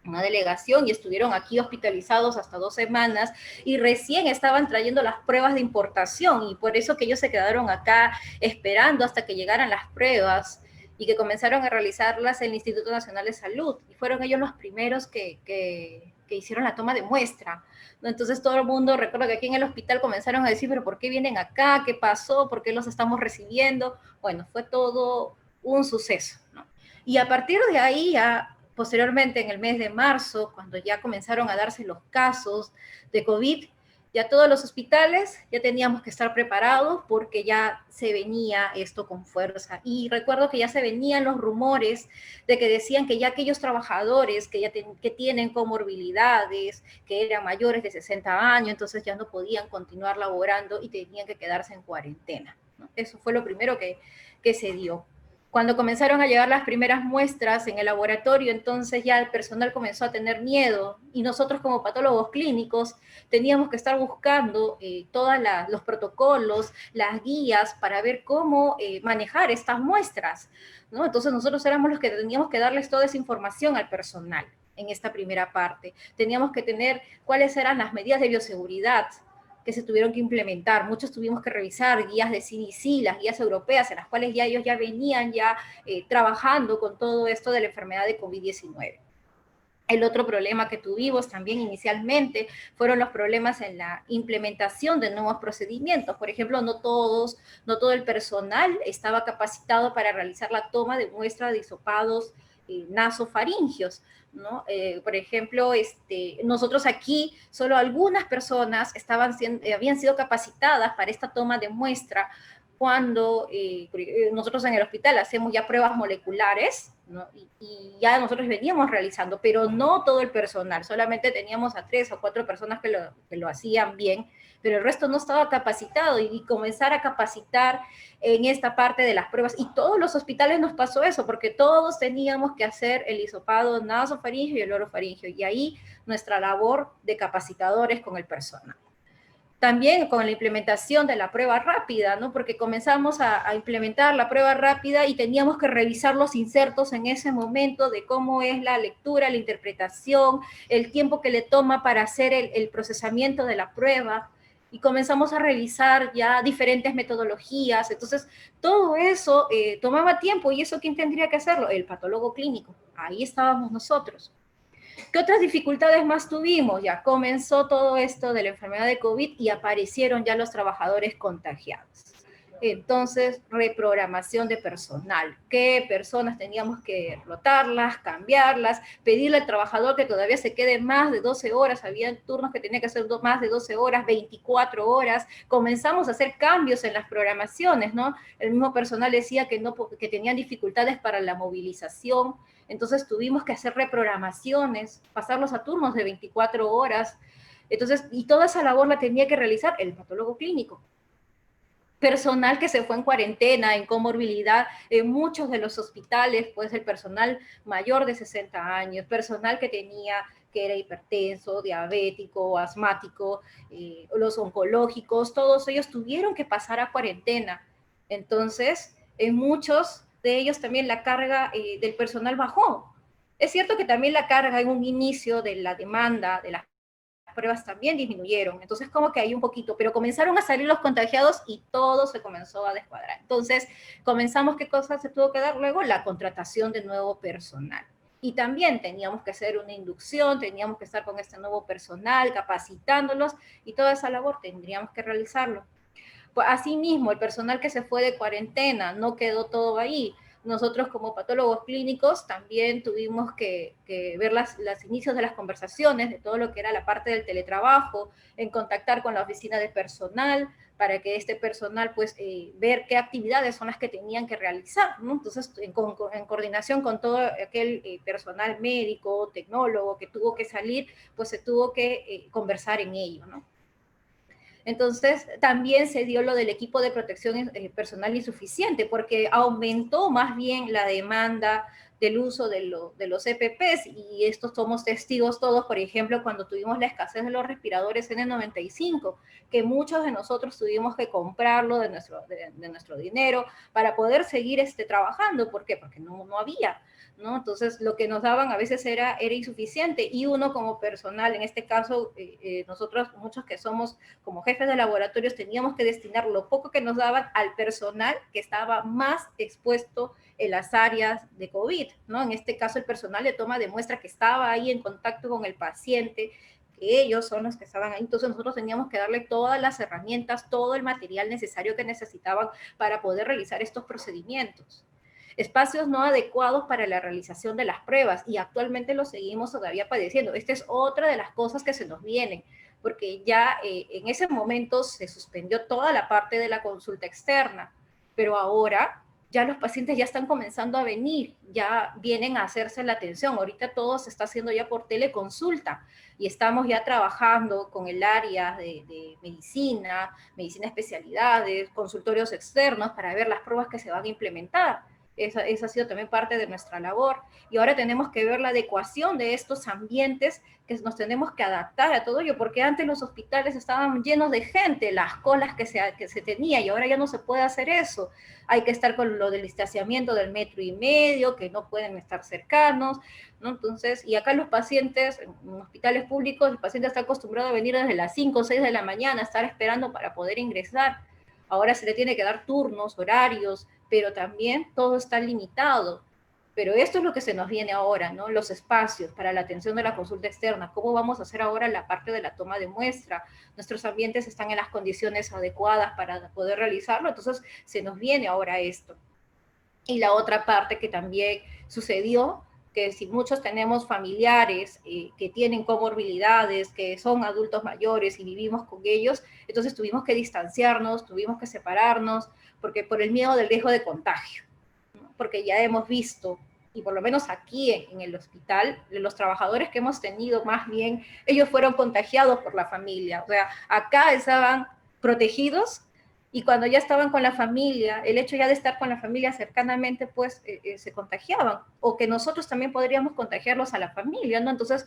una delegación, y estuvieron aquí hospitalizados hasta 2 semanas y recién estaban trayendo las pruebas de importación y por eso que ellos se quedaron acá esperando hasta que llegaran las pruebas y que comenzaron a realizarlas en el Instituto Nacional de Salud y fueron ellos los primeros que hicieron la toma de muestra, ¿no? Entonces todo el mundo, recuerdo que aquí en el hospital comenzaron a decir, pero ¿por qué vienen acá? ¿Qué pasó? ¿Por qué los estamos recibiendo? Bueno, fue todo un suceso, ¿no? Y a partir de ahí ya posteriormente, en el mes de marzo, cuando ya comenzaron a darse los casos de COVID, ya todos los hospitales ya teníamos que estar preparados porque ya se venía esto con fuerza. Y recuerdo que ya se venían los rumores de que decían que ya aquellos trabajadores que tienen comorbilidades, que eran mayores de 60 años, entonces ya no podían continuar laborando y tenían que quedarse en cuarentena, ¿no? Eso fue lo primero que se dio. Cuando comenzaron a llegar las primeras muestras en el laboratorio, entonces ya el personal comenzó a tener miedo y nosotros como patólogos clínicos teníamos que estar buscando todos los protocolos, las guías para ver cómo manejar estas muestras, ¿no? Entonces nosotros éramos los que teníamos que darles toda esa información al personal en esta primera parte. Teníamos que tener cuáles eran las medidas de bioseguridad que se tuvieron que implementar. Muchos tuvimos que revisar guías de CDC, las guías europeas, en las cuales ya ellos ya venían trabajando con todo esto de la enfermedad de COVID-19. El otro problema que tuvimos también inicialmente fueron los problemas en la implementación de nuevos procedimientos. Por ejemplo, no todo el personal estaba capacitado para realizar la toma de muestra de hisopados nasofaringios, ¿no? Por ejemplo, nosotros aquí, solo algunas personas habían sido capacitadas para esta toma de muestra cuando nosotros en el hospital hacemos ya pruebas moleculares, ¿no? Y ya nosotros veníamos realizando, pero no todo el personal, solamente teníamos a 3 o 4 personas que lo hacían bien, pero el resto no estaba capacitado y comenzar a capacitar en esta parte de las pruebas. Y todos los hospitales nos pasó eso, porque todos teníamos que hacer el hisopado nasofaringio y el orofaringio, y ahí nuestra labor de capacitadores con el personal. También con la implementación de la prueba rápida, ¿no? Porque comenzamos a implementar la prueba rápida y teníamos que revisar los insertos en ese momento de cómo es la lectura, la interpretación, el tiempo que le toma para hacer el procesamiento de la prueba, y comenzamos a revisar ya diferentes metodologías. Entonces, todo eso tomaba tiempo, y eso ¿quién tendría que hacerlo? El patólogo clínico. Ahí estábamos nosotros. ¿Qué otras dificultades más tuvimos? Ya comenzó todo esto de la enfermedad de COVID y aparecieron ya los trabajadores contagiados. Entonces, reprogramación de personal. ¿Qué personas teníamos que rotarlas, cambiarlas, pedirle al trabajador que todavía se quede más de 12 horas? Había turnos que tenía que hacer más de 12 horas, 24 horas. Comenzamos a hacer cambios en las programaciones, ¿no? El mismo personal decía que, no, que tenían dificultades para la movilización. Entonces tuvimos que hacer reprogramaciones, pasarlos a turnos de 24 horas. Entonces, y toda esa labor la tenía que realizar el patólogo clínico. Personal que se fue en cuarentena, en comorbilidad, en muchos de los hospitales, pues el personal mayor de 60 años, personal que era hipertenso, diabético, asmático, los oncológicos, todos ellos tuvieron que pasar a cuarentena. Entonces, en muchos de ellos también la carga del personal bajó. Es cierto que también la carga en un inicio de la demanda de las pruebas también disminuyeron, entonces como que hay un poquito, pero comenzaron a salir los contagiados y todo se comenzó a descuadrar. Entonces comenzamos, ¿qué cosa se tuvo que dar luego? La contratación de nuevo personal. Y también teníamos que hacer una inducción, teníamos que estar con este nuevo personal, capacitándolos, y toda esa labor tendríamos que realizarlo. Pues asimismo, el personal que se fue de cuarentena, no quedó todo ahí. Nosotros como patólogos clínicos también tuvimos que ver los inicios de las conversaciones, de todo lo que era la parte del teletrabajo, en contactar con la oficina de personal, para que este personal, pues, ver qué actividades son las que tenían que realizar, ¿no? Entonces, en coordinación con todo aquel personal médico, tecnólogo que tuvo que salir, pues se tuvo que conversar en ello, ¿no? Entonces, también se dio lo del equipo de protección personal insuficiente, porque aumentó más bien la demanda del uso de los EPPs, y estos somos testigos todos, por ejemplo, cuando tuvimos la escasez de los respiradores N95, que muchos de nosotros tuvimos que comprarlo de nuestro dinero para poder seguir trabajando. ¿Por qué? Porque no había, ¿no? Entonces, lo que nos daban a veces era insuficiente, y uno como personal, en este caso, nosotros, muchos que somos como jefes de laboratorios, teníamos que destinar lo poco que nos daban al personal que estaba más expuesto en las áreas de COVID, ¿no? En este caso, el personal de toma de muestra que estaba ahí en contacto con el paciente, que ellos son los que estaban ahí. Entonces nosotros teníamos que darle todas las herramientas, todo el material necesario que necesitaban para poder realizar estos procedimientos. Espacios no adecuados para la realización de las pruebas, y actualmente lo seguimos todavía padeciendo. Esta es otra de las cosas que se nos vienen, porque ya en ese momento se suspendió toda la parte de la consulta externa, pero ahora ya los pacientes ya están comenzando a venir, ya vienen a hacerse la atención. Ahorita todo se está haciendo ya por teleconsulta, y estamos ya trabajando con el área de medicina especialidades, consultorios externos, para ver las pruebas que se van a implementar. Esa ha sido también parte de nuestra labor. Y ahora tenemos que ver la adecuación de estos ambientes, que nos tenemos que adaptar a todo ello, porque antes los hospitales estaban llenos de gente, las colas que se tenía, y ahora ya no se puede hacer eso. Hay que estar con lo del distanciamiento del 1,5 metros, que no pueden estar cercanos, ¿no? Entonces, y acá los pacientes, en hospitales públicos, el paciente está acostumbrado a venir desde las 5 o 6 de la mañana, a estar esperando para poder ingresar. Ahora se le tiene que dar turnos, horarios, pero también todo está limitado. Pero esto es lo que se nos viene ahora, ¿no? Los espacios para la atención de la consulta externa. ¿Cómo vamos a hacer ahora la parte de la toma de muestra? Nuestros ambientes están en las condiciones adecuadas para poder realizarlo, entonces se nos viene ahora esto. Y la otra parte que también sucedió, que si muchos tenemos familiares que tienen comorbilidades, que son adultos mayores y vivimos con ellos, entonces tuvimos que distanciarnos, tuvimos que separarnos, porque por el miedo del riesgo de contagio, ¿no? Porque ya hemos visto, y por lo menos aquí en el hospital, los trabajadores que hemos tenido, más bien, ellos fueron contagiados por la familia. O sea, acá estaban protegidos, y cuando ya estaban con la familia, el hecho ya de estar con la familia cercanamente, pues se contagiaban, o que nosotros también podríamos contagiarlos a la familia, ¿no? Entonces,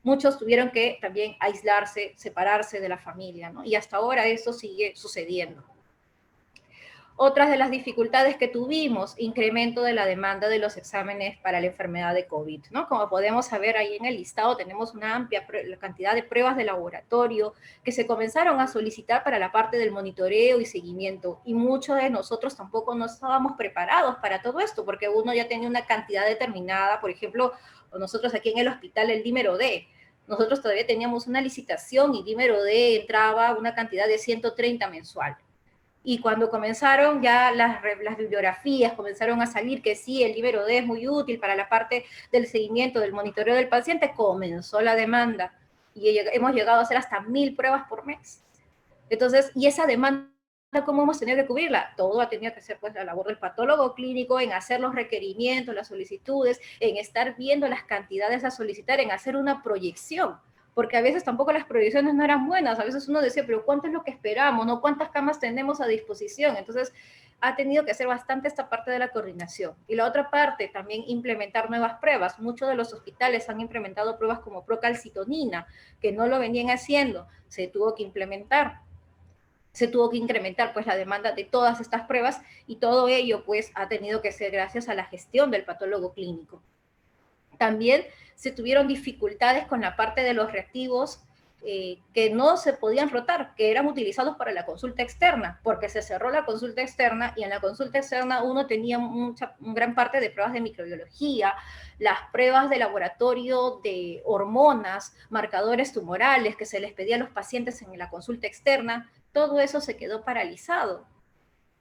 muchos tuvieron que también aislarse, separarse de la familia, ¿no? Y hasta ahora eso sigue sucediendo. Otras de las dificultades que tuvimos, incremento de la demanda de los exámenes para la enfermedad de COVID, ¿no? Como podemos saber ahí en el listado, tenemos una amplia cantidad de pruebas de laboratorio que se comenzaron a solicitar para la parte del monitoreo y seguimiento, y muchos de nosotros tampoco no estábamos preparados para todo esto, porque uno ya tenía una cantidad determinada, por ejemplo, nosotros aquí en el hospital, el dímero D, nosotros todavía teníamos una licitación y dímero D entraba una cantidad de 130 mensual. Y cuando comenzaron ya las bibliografías, comenzaron a salir que sí, el dímero D es muy útil para la parte del seguimiento, del monitoreo del paciente, comenzó la demanda. Y hemos llegado a hacer hasta 1000 pruebas por mes. Entonces, y esa demanda, ¿cómo hemos tenido que cubrirla? Todo ha tenido que ser pues la labor del patólogo clínico, en hacer los requerimientos, las solicitudes, en estar viendo las cantidades a solicitar, en hacer una proyección. Porque a veces tampoco las proyecciones no eran buenas, a veces uno decía, pero ¿cuánto es lo que esperamos? ¿No? ¿Cuántas camas tenemos a disposición? Entonces, ha tenido que hacer bastante esta parte de la coordinación. Y la otra parte, también implementar nuevas pruebas. Muchos de los hospitales han implementado pruebas como procalcitonina, que no lo venían haciendo, se tuvo que implementar. Se tuvo que incrementar pues la demanda de todas estas pruebas, y todo ello pues ha tenido que ser gracias a la gestión del patólogo clínico. También se tuvieron dificultades con la parte de los reactivos que no se podían rotar, que eran utilizados para la consulta externa, porque se cerró la consulta externa, y en la consulta externa uno tenía gran parte de pruebas de microbiología, las pruebas de laboratorio de hormonas, marcadores tumorales que se les pedía a los pacientes en la consulta externa, todo eso se quedó paralizado.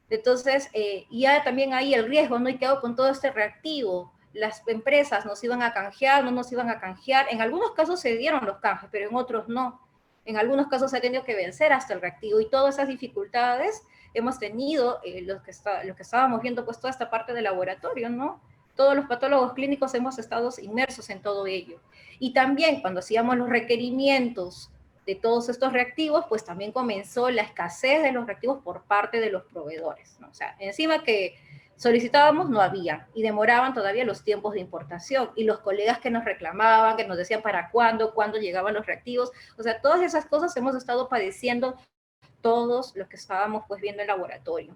Entonces, ya también ahí el riesgo, ¿no? Y quedó con todo este reactivo. Las empresas nos iban a canjear, no nos iban a canjear. En algunos casos se dieron los canjes, pero en otros no. En algunos casos se ha tenido que vencer hasta el reactivo, y todas esas dificultades hemos tenido los que estábamos viendo pues toda esta parte del laboratorio, ¿no? Todos los patólogos clínicos hemos estado inmersos en todo ello. Y también cuando hacíamos los requerimientos de todos estos reactivos, pues también comenzó la escasez de los reactivos por parte de los proveedores, ¿no? O sea, encima que solicitábamos no había, y demoraban todavía los tiempos de importación, y los colegas que nos reclamaban, que nos decían para cuándo llegaban los reactivos, o sea, todas esas cosas hemos estado padeciendo todos los que estábamos pues viendo el laboratorio.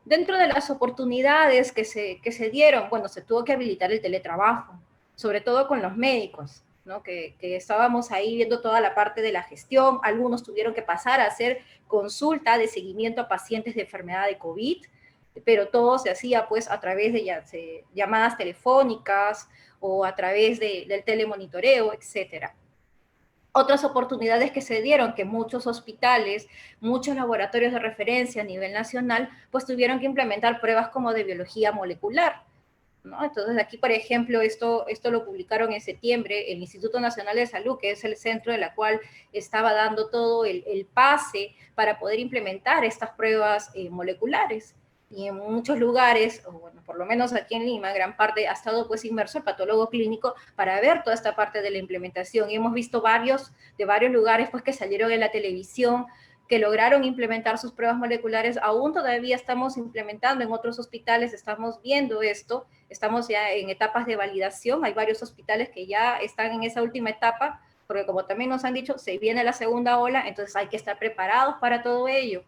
Dentro de las oportunidades que se dieron, bueno, se tuvo que habilitar el teletrabajo, sobre todo con los médicos, ¿no? Que estábamos ahí viendo toda la parte de la gestión. Algunos tuvieron que pasar a hacer consulta de seguimiento a pacientes de enfermedad de COVID, pero todo se hacía pues a través de llamadas telefónicas o a través del telemonitoreo, etcétera. Otras oportunidades que se dieron, que muchos hospitales, muchos laboratorios de referencia a nivel nacional, pues tuvieron que implementar pruebas como de biología molecular, ¿no? Entonces aquí, por ejemplo, esto lo publicaron en septiembre, el Instituto Nacional de Salud, que es el centro de la cual estaba dando todo el pase para poder implementar estas pruebas moleculares. Y en muchos lugares, o bueno, por lo menos aquí en Lima, gran parte ha estado pues inmerso el patólogo clínico para ver toda esta parte de la implementación. Y hemos visto de varios lugares pues que salieron en la televisión, que lograron implementar sus pruebas moleculares. Aún todavía estamos implementando en otros hospitales, estamos viendo esto, estamos ya en etapas de validación. Hay varios hospitales que ya están en esa última etapa, porque como también nos han dicho, se viene la segunda ola, entonces hay que estar preparados para todo ello.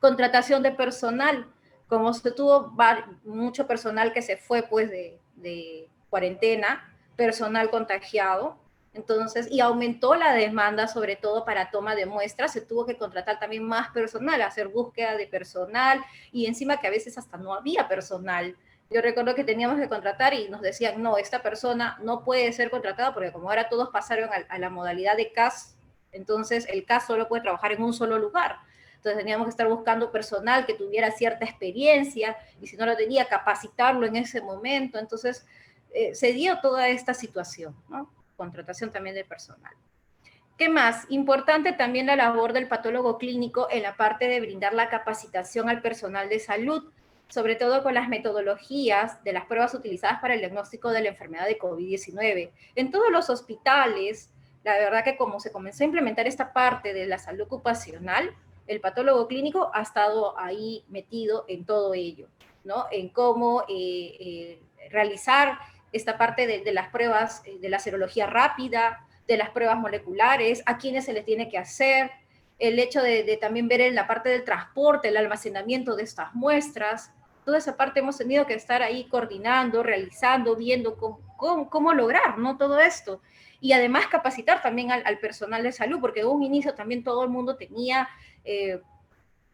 Contratación de personal, como se tuvo mucho personal que se fue pues de cuarentena, personal contagiado, entonces, y aumentó la demanda sobre todo para toma de muestras, se tuvo que contratar también más personal, hacer búsqueda de personal, y encima que a veces hasta no había personal. Yo recuerdo que teníamos que contratar y nos decían, no, esta persona no puede ser contratada porque como ahora todos pasaron a la modalidad de CAS, entonces el CAS solo puede trabajar en un solo lugar. Entonces teníamos que estar buscando personal que tuviera cierta experiencia, y si no lo tenía, capacitarlo en ese momento. Entonces se dio toda esta situación, ¿no? Contratación también de personal. ¿Qué más? Importante también la labor del patólogo clínico en la parte de brindar la capacitación al personal de salud, sobre todo con las metodologías de las pruebas utilizadas para el diagnóstico de la enfermedad de COVID-19. En todos los hospitales, la verdad que como se comenzó a implementar esta parte de la salud ocupacional, el patólogo clínico ha estado ahí metido en todo ello, ¿no? En cómo realizar esta parte de las pruebas de la serología rápida, de las pruebas moleculares, a quiénes se les tiene que hacer, el hecho de también ver en la parte del transporte, el almacenamiento de estas muestras. Toda esa parte hemos tenido que estar ahí coordinando, realizando, viendo cómo lograr, ¿no? Todo esto. Y además capacitar también al personal de salud, porque en un inicio también todo el mundo tenía...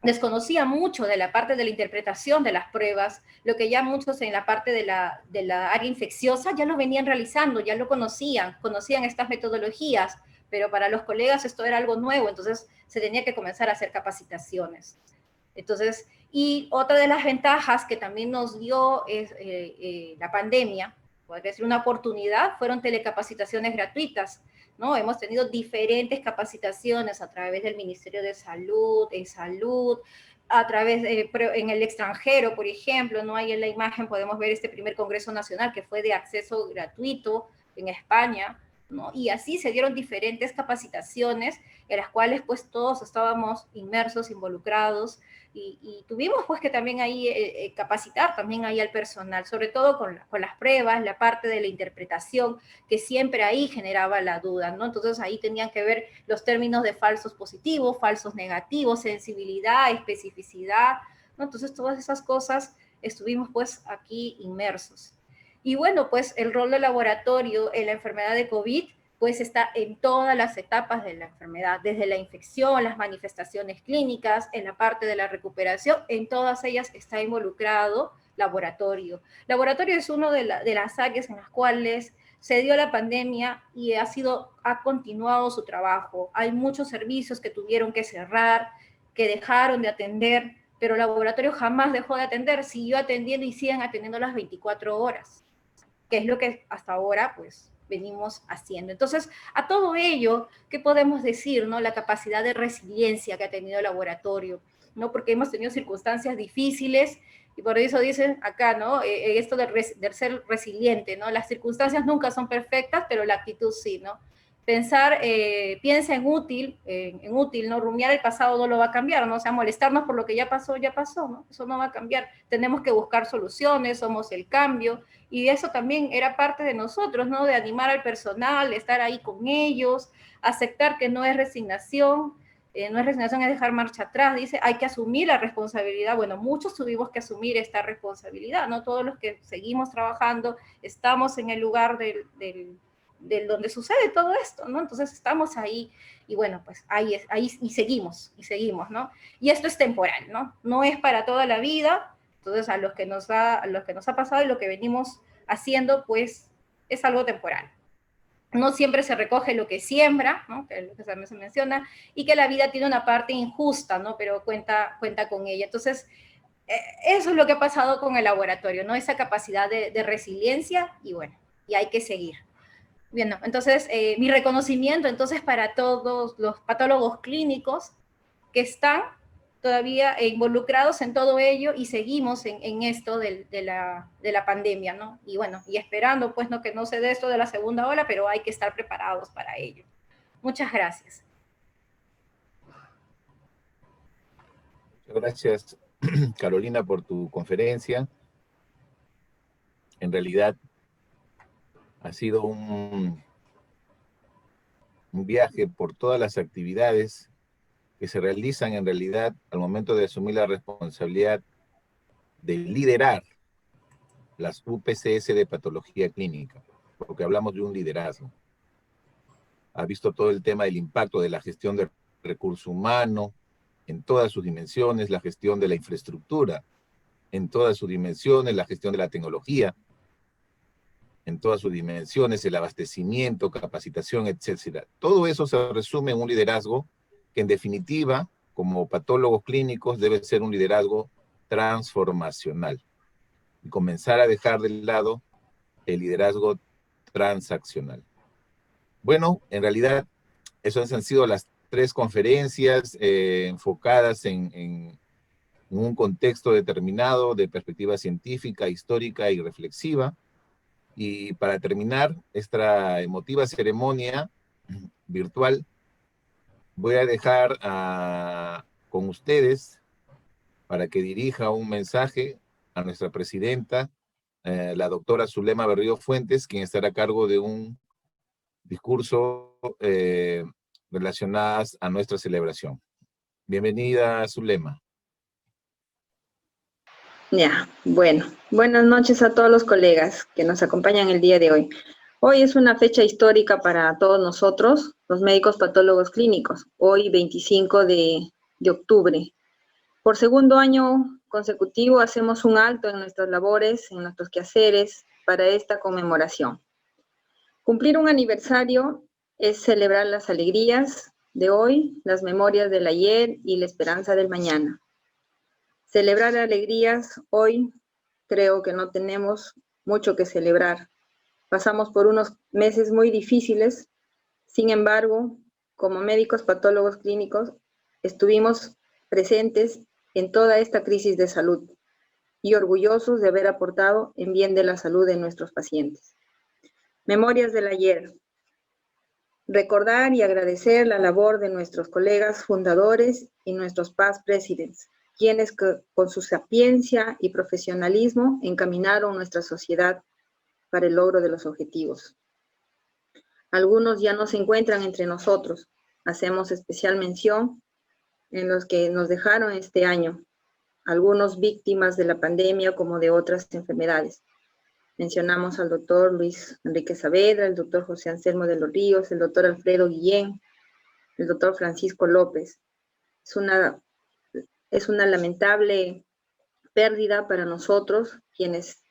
desconocía mucho de la parte de la interpretación de las pruebas, lo que ya muchos en la parte de la área infecciosa ya lo venían realizando, ya lo conocían estas metodologías, pero para los colegas esto era algo nuevo, entonces se tenía que comenzar a hacer capacitaciones. Entonces, y otra de las ventajas que también nos dio la pandemia, podría decir una oportunidad, fueron telecapacitaciones gratuitas, ¿no? Hemos tenido diferentes capacitaciones a través del Ministerio de Salud, a través en el extranjero, por ejemplo, ¿no? Ahí en la imagen podemos ver este primer Congreso Nacional que fue de acceso gratuito en España, ¿no? Y así se dieron diferentes capacitaciones en las cuales pues todos estábamos inmersos, involucrados, y tuvimos pues que también ahí capacitar también ahí al personal, sobre todo con las pruebas, la parte de la interpretación, que siempre ahí generaba la duda, ¿no? Entonces ahí tenían que ver los términos de falsos positivos, falsos negativos, sensibilidad, especificidad, ¿no? Entonces todas esas cosas estuvimos pues aquí inmersos. Y bueno, pues el rol del laboratorio en la enfermedad de COVID pues está en todas las etapas de la enfermedad, desde la infección, las manifestaciones clínicas, en la parte de la recuperación, en todas ellas está involucrado laboratorio. Laboratorio es una de las áreas en las cuales se dio la pandemia y ha continuado su trabajo. Hay muchos servicios que tuvieron que cerrar, que dejaron de atender, pero el laboratorio jamás dejó de atender, siguió atendiendo y siguen atendiendo las 24 horas, que es lo que hasta ahora, pues, venimos haciendo. Entonces, a todo ello, ¿qué podemos decir, no? La capacidad de resiliencia que ha tenido el laboratorio, ¿no? Porque hemos tenido circunstancias difíciles y por eso dicen acá, ¿no? Esto de ser resiliente, ¿no? Las circunstancias nunca son perfectas, pero la actitud sí, ¿no? Pensar, piensa en útil, ¿no? Rumiar el pasado no lo va a cambiar, ¿no? O sea, molestarnos por lo que ya pasó, ¿no? Eso no va a cambiar. Tenemos que buscar soluciones, somos el cambio, y eso también era parte de nosotros, ¿no? De animar al personal, estar ahí con ellos, aceptar que no es resignación, es dejar marcha atrás, dice, hay que asumir la responsabilidad. Bueno, muchos tuvimos que asumir esta responsabilidad, ¿no? Todos los que seguimos trabajando, estamos en el lugar del donde sucede todo esto, ¿no? Entonces estamos ahí, y bueno, pues ahí y seguimos, ¿no? Y esto es temporal, ¿no? No es para toda la vida. Entonces, a los que nos ha pasado y lo que venimos haciendo, pues, es algo temporal. No siempre se recoge lo que siembra, ¿no? Que es lo que también se menciona, y que la vida tiene una parte injusta, ¿no? Pero cuenta con ella. Entonces, eso es lo que ha pasado con el laboratorio, ¿no? Esa capacidad de resiliencia, y bueno, y hay que seguir. Bien, ¿no? Entonces, mi reconocimiento, entonces, para todos los patólogos clínicos que están todavía involucrados en todo ello y seguimos en esto de la pandemia, ¿no? Y bueno, y esperando, pues, ¿no? Que no se dé esto de la segunda ola, pero hay que estar preparados para ello. Muchas gracias. Muchas gracias, Carolina, por tu conferencia. En realidad, ha sido un viaje por todas las actividades que se realizan en realidad al momento de asumir la responsabilidad de liderar las UPCS de patología clínica, porque hablamos de un liderazgo. Ha visto todo el tema del impacto de la gestión del recurso humano en todas sus dimensiones, la gestión de la infraestructura en todas sus dimensiones, la gestión de la tecnología en todas sus dimensiones, el abastecimiento, capacitación, etcétera. Todo eso se resume en un liderazgo que en definitiva, como patólogos clínicos, debe ser un liderazgo transformacional y comenzar a dejar de lado el liderazgo transaccional. Bueno, en realidad, esas han sido las 3 conferencias enfocadas en un contexto determinado de perspectiva científica, histórica y reflexiva. Y para terminar esta emotiva ceremonia virtual, voy a dejar con ustedes para que dirija un mensaje a nuestra presidenta, la doctora Zulema Berrío Fuentes, quien estará a cargo de discurso relacionadas a nuestra celebración. Bienvenida, Zulema. Ya, bueno, buenas noches a todos los colegas que nos acompañan el día de hoy. Hoy es una fecha histórica para todos nosotros, los médicos patólogos clínicos, hoy 25 de octubre. Por segundo año consecutivo hacemos un alto en nuestras labores, en nuestros quehaceres, para esta conmemoración. Cumplir un aniversario es celebrar las alegrías de hoy, las memorias del ayer y la esperanza del mañana. Celebrar alegrías hoy, creo que no tenemos mucho que celebrar. Pasamos por unos meses muy difíciles, sin embargo, como médicos patólogos clínicos, estuvimos presentes en toda esta crisis de salud y orgullosos de haber aportado en bien de la salud de nuestros pacientes. Memorias del ayer. Recordar y agradecer la labor de nuestros colegas fundadores y nuestros past presidents, quienes con su sapiencia y profesionalismo encaminaron nuestra sociedad para el logro de los objetivos. Algunos ya no se encuentran entre nosotros. Hacemos especial mención en los que nos dejaron este año, algunos víctimas de la pandemia como de otras enfermedades. Mencionamos al doctor Luis Enrique Saavedra, el doctor José Anselmo de los Ríos, el doctor Alfredo Guillén, el doctor Francisco López. Es una lamentable pérdida para nosotros, quienes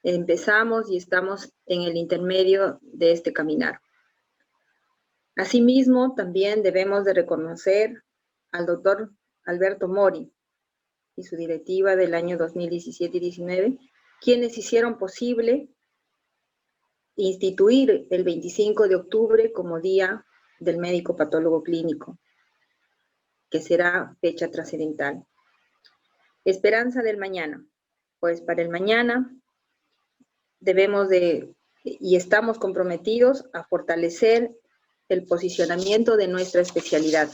empezamos y estamos en el intermedio de este caminar. Asimismo, también debemos de reconocer al doctor Alberto Mori y su directiva del año 2017 y 19, quienes hicieron posible instituir el 25 de octubre como Día del Médico Patólogo Clínico, que será fecha trascendental. Esperanza del mañana. Pues para el mañana debemos de, y estamos comprometidos a fortalecer el posicionamiento de nuestra especialidad,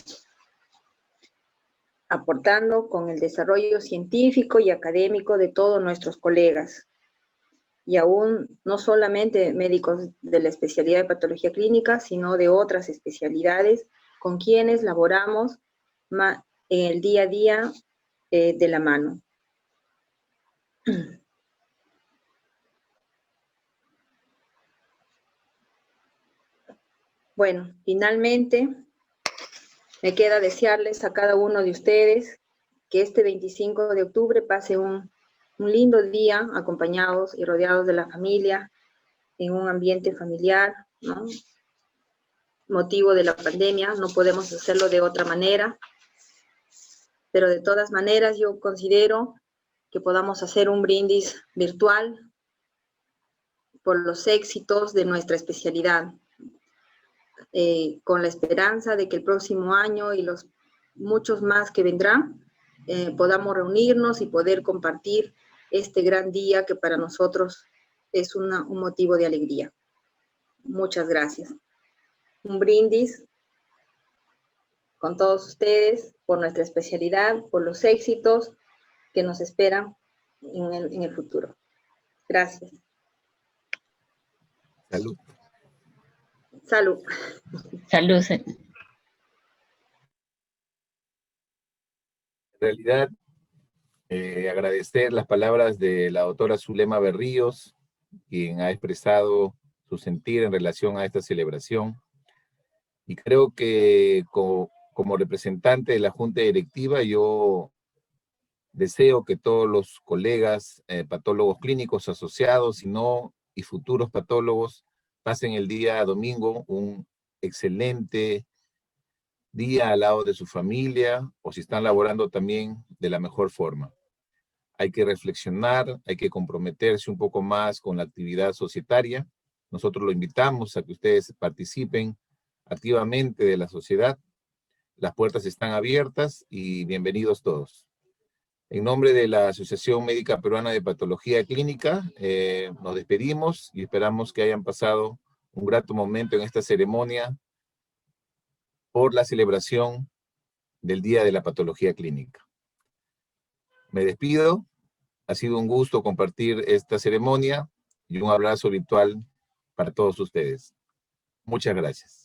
aportando con el desarrollo científico y académico de todos nuestros colegas, y aún no solamente médicos de la especialidad de patología clínica, sino de otras especialidades con quienes laboramos en el día a día de la mano. Bueno, finalmente, me queda desearles a cada uno de ustedes que este 25 de octubre pase un lindo día acompañados y rodeados de la familia, en un ambiente familiar, ¿no? Motivo de la pandemia, no podemos hacerlo de otra manera, pero de todas maneras yo considero que podamos hacer un brindis virtual por los éxitos de nuestra especialidad, con la esperanza de que el próximo año y los muchos más que vendrán, podamos reunirnos y poder compartir este gran día que para nosotros es un motivo de alegría. Muchas gracias. Un brindis con todos ustedes por nuestra especialidad, por los éxitos que nos esperan en el futuro. Gracias. Salud. Salud. Salud. En realidad, agradecer las palabras de la doctora Zulema Berríos, quien ha expresado su sentir en relación a esta celebración. Y creo que como representante de la Junta Directiva, yo deseo que todos los colegas patólogos clínicos asociados y futuros patólogos pasen el día domingo un excelente día al lado de su familia, o si están laborando también de la mejor forma. Hay que reflexionar, hay que comprometerse un poco más con la actividad societaria. Nosotros lo invitamos a que ustedes participen activamente de la sociedad. Las puertas están abiertas y bienvenidos todos. En nombre de la Asociación Médica Peruana de Patología Clínica, nos despedimos y esperamos que hayan pasado un grato momento en esta ceremonia por la celebración del Día de la Patología Clínica. Me despido. Ha sido un gusto compartir esta ceremonia y un abrazo virtual para todos ustedes. Muchas gracias.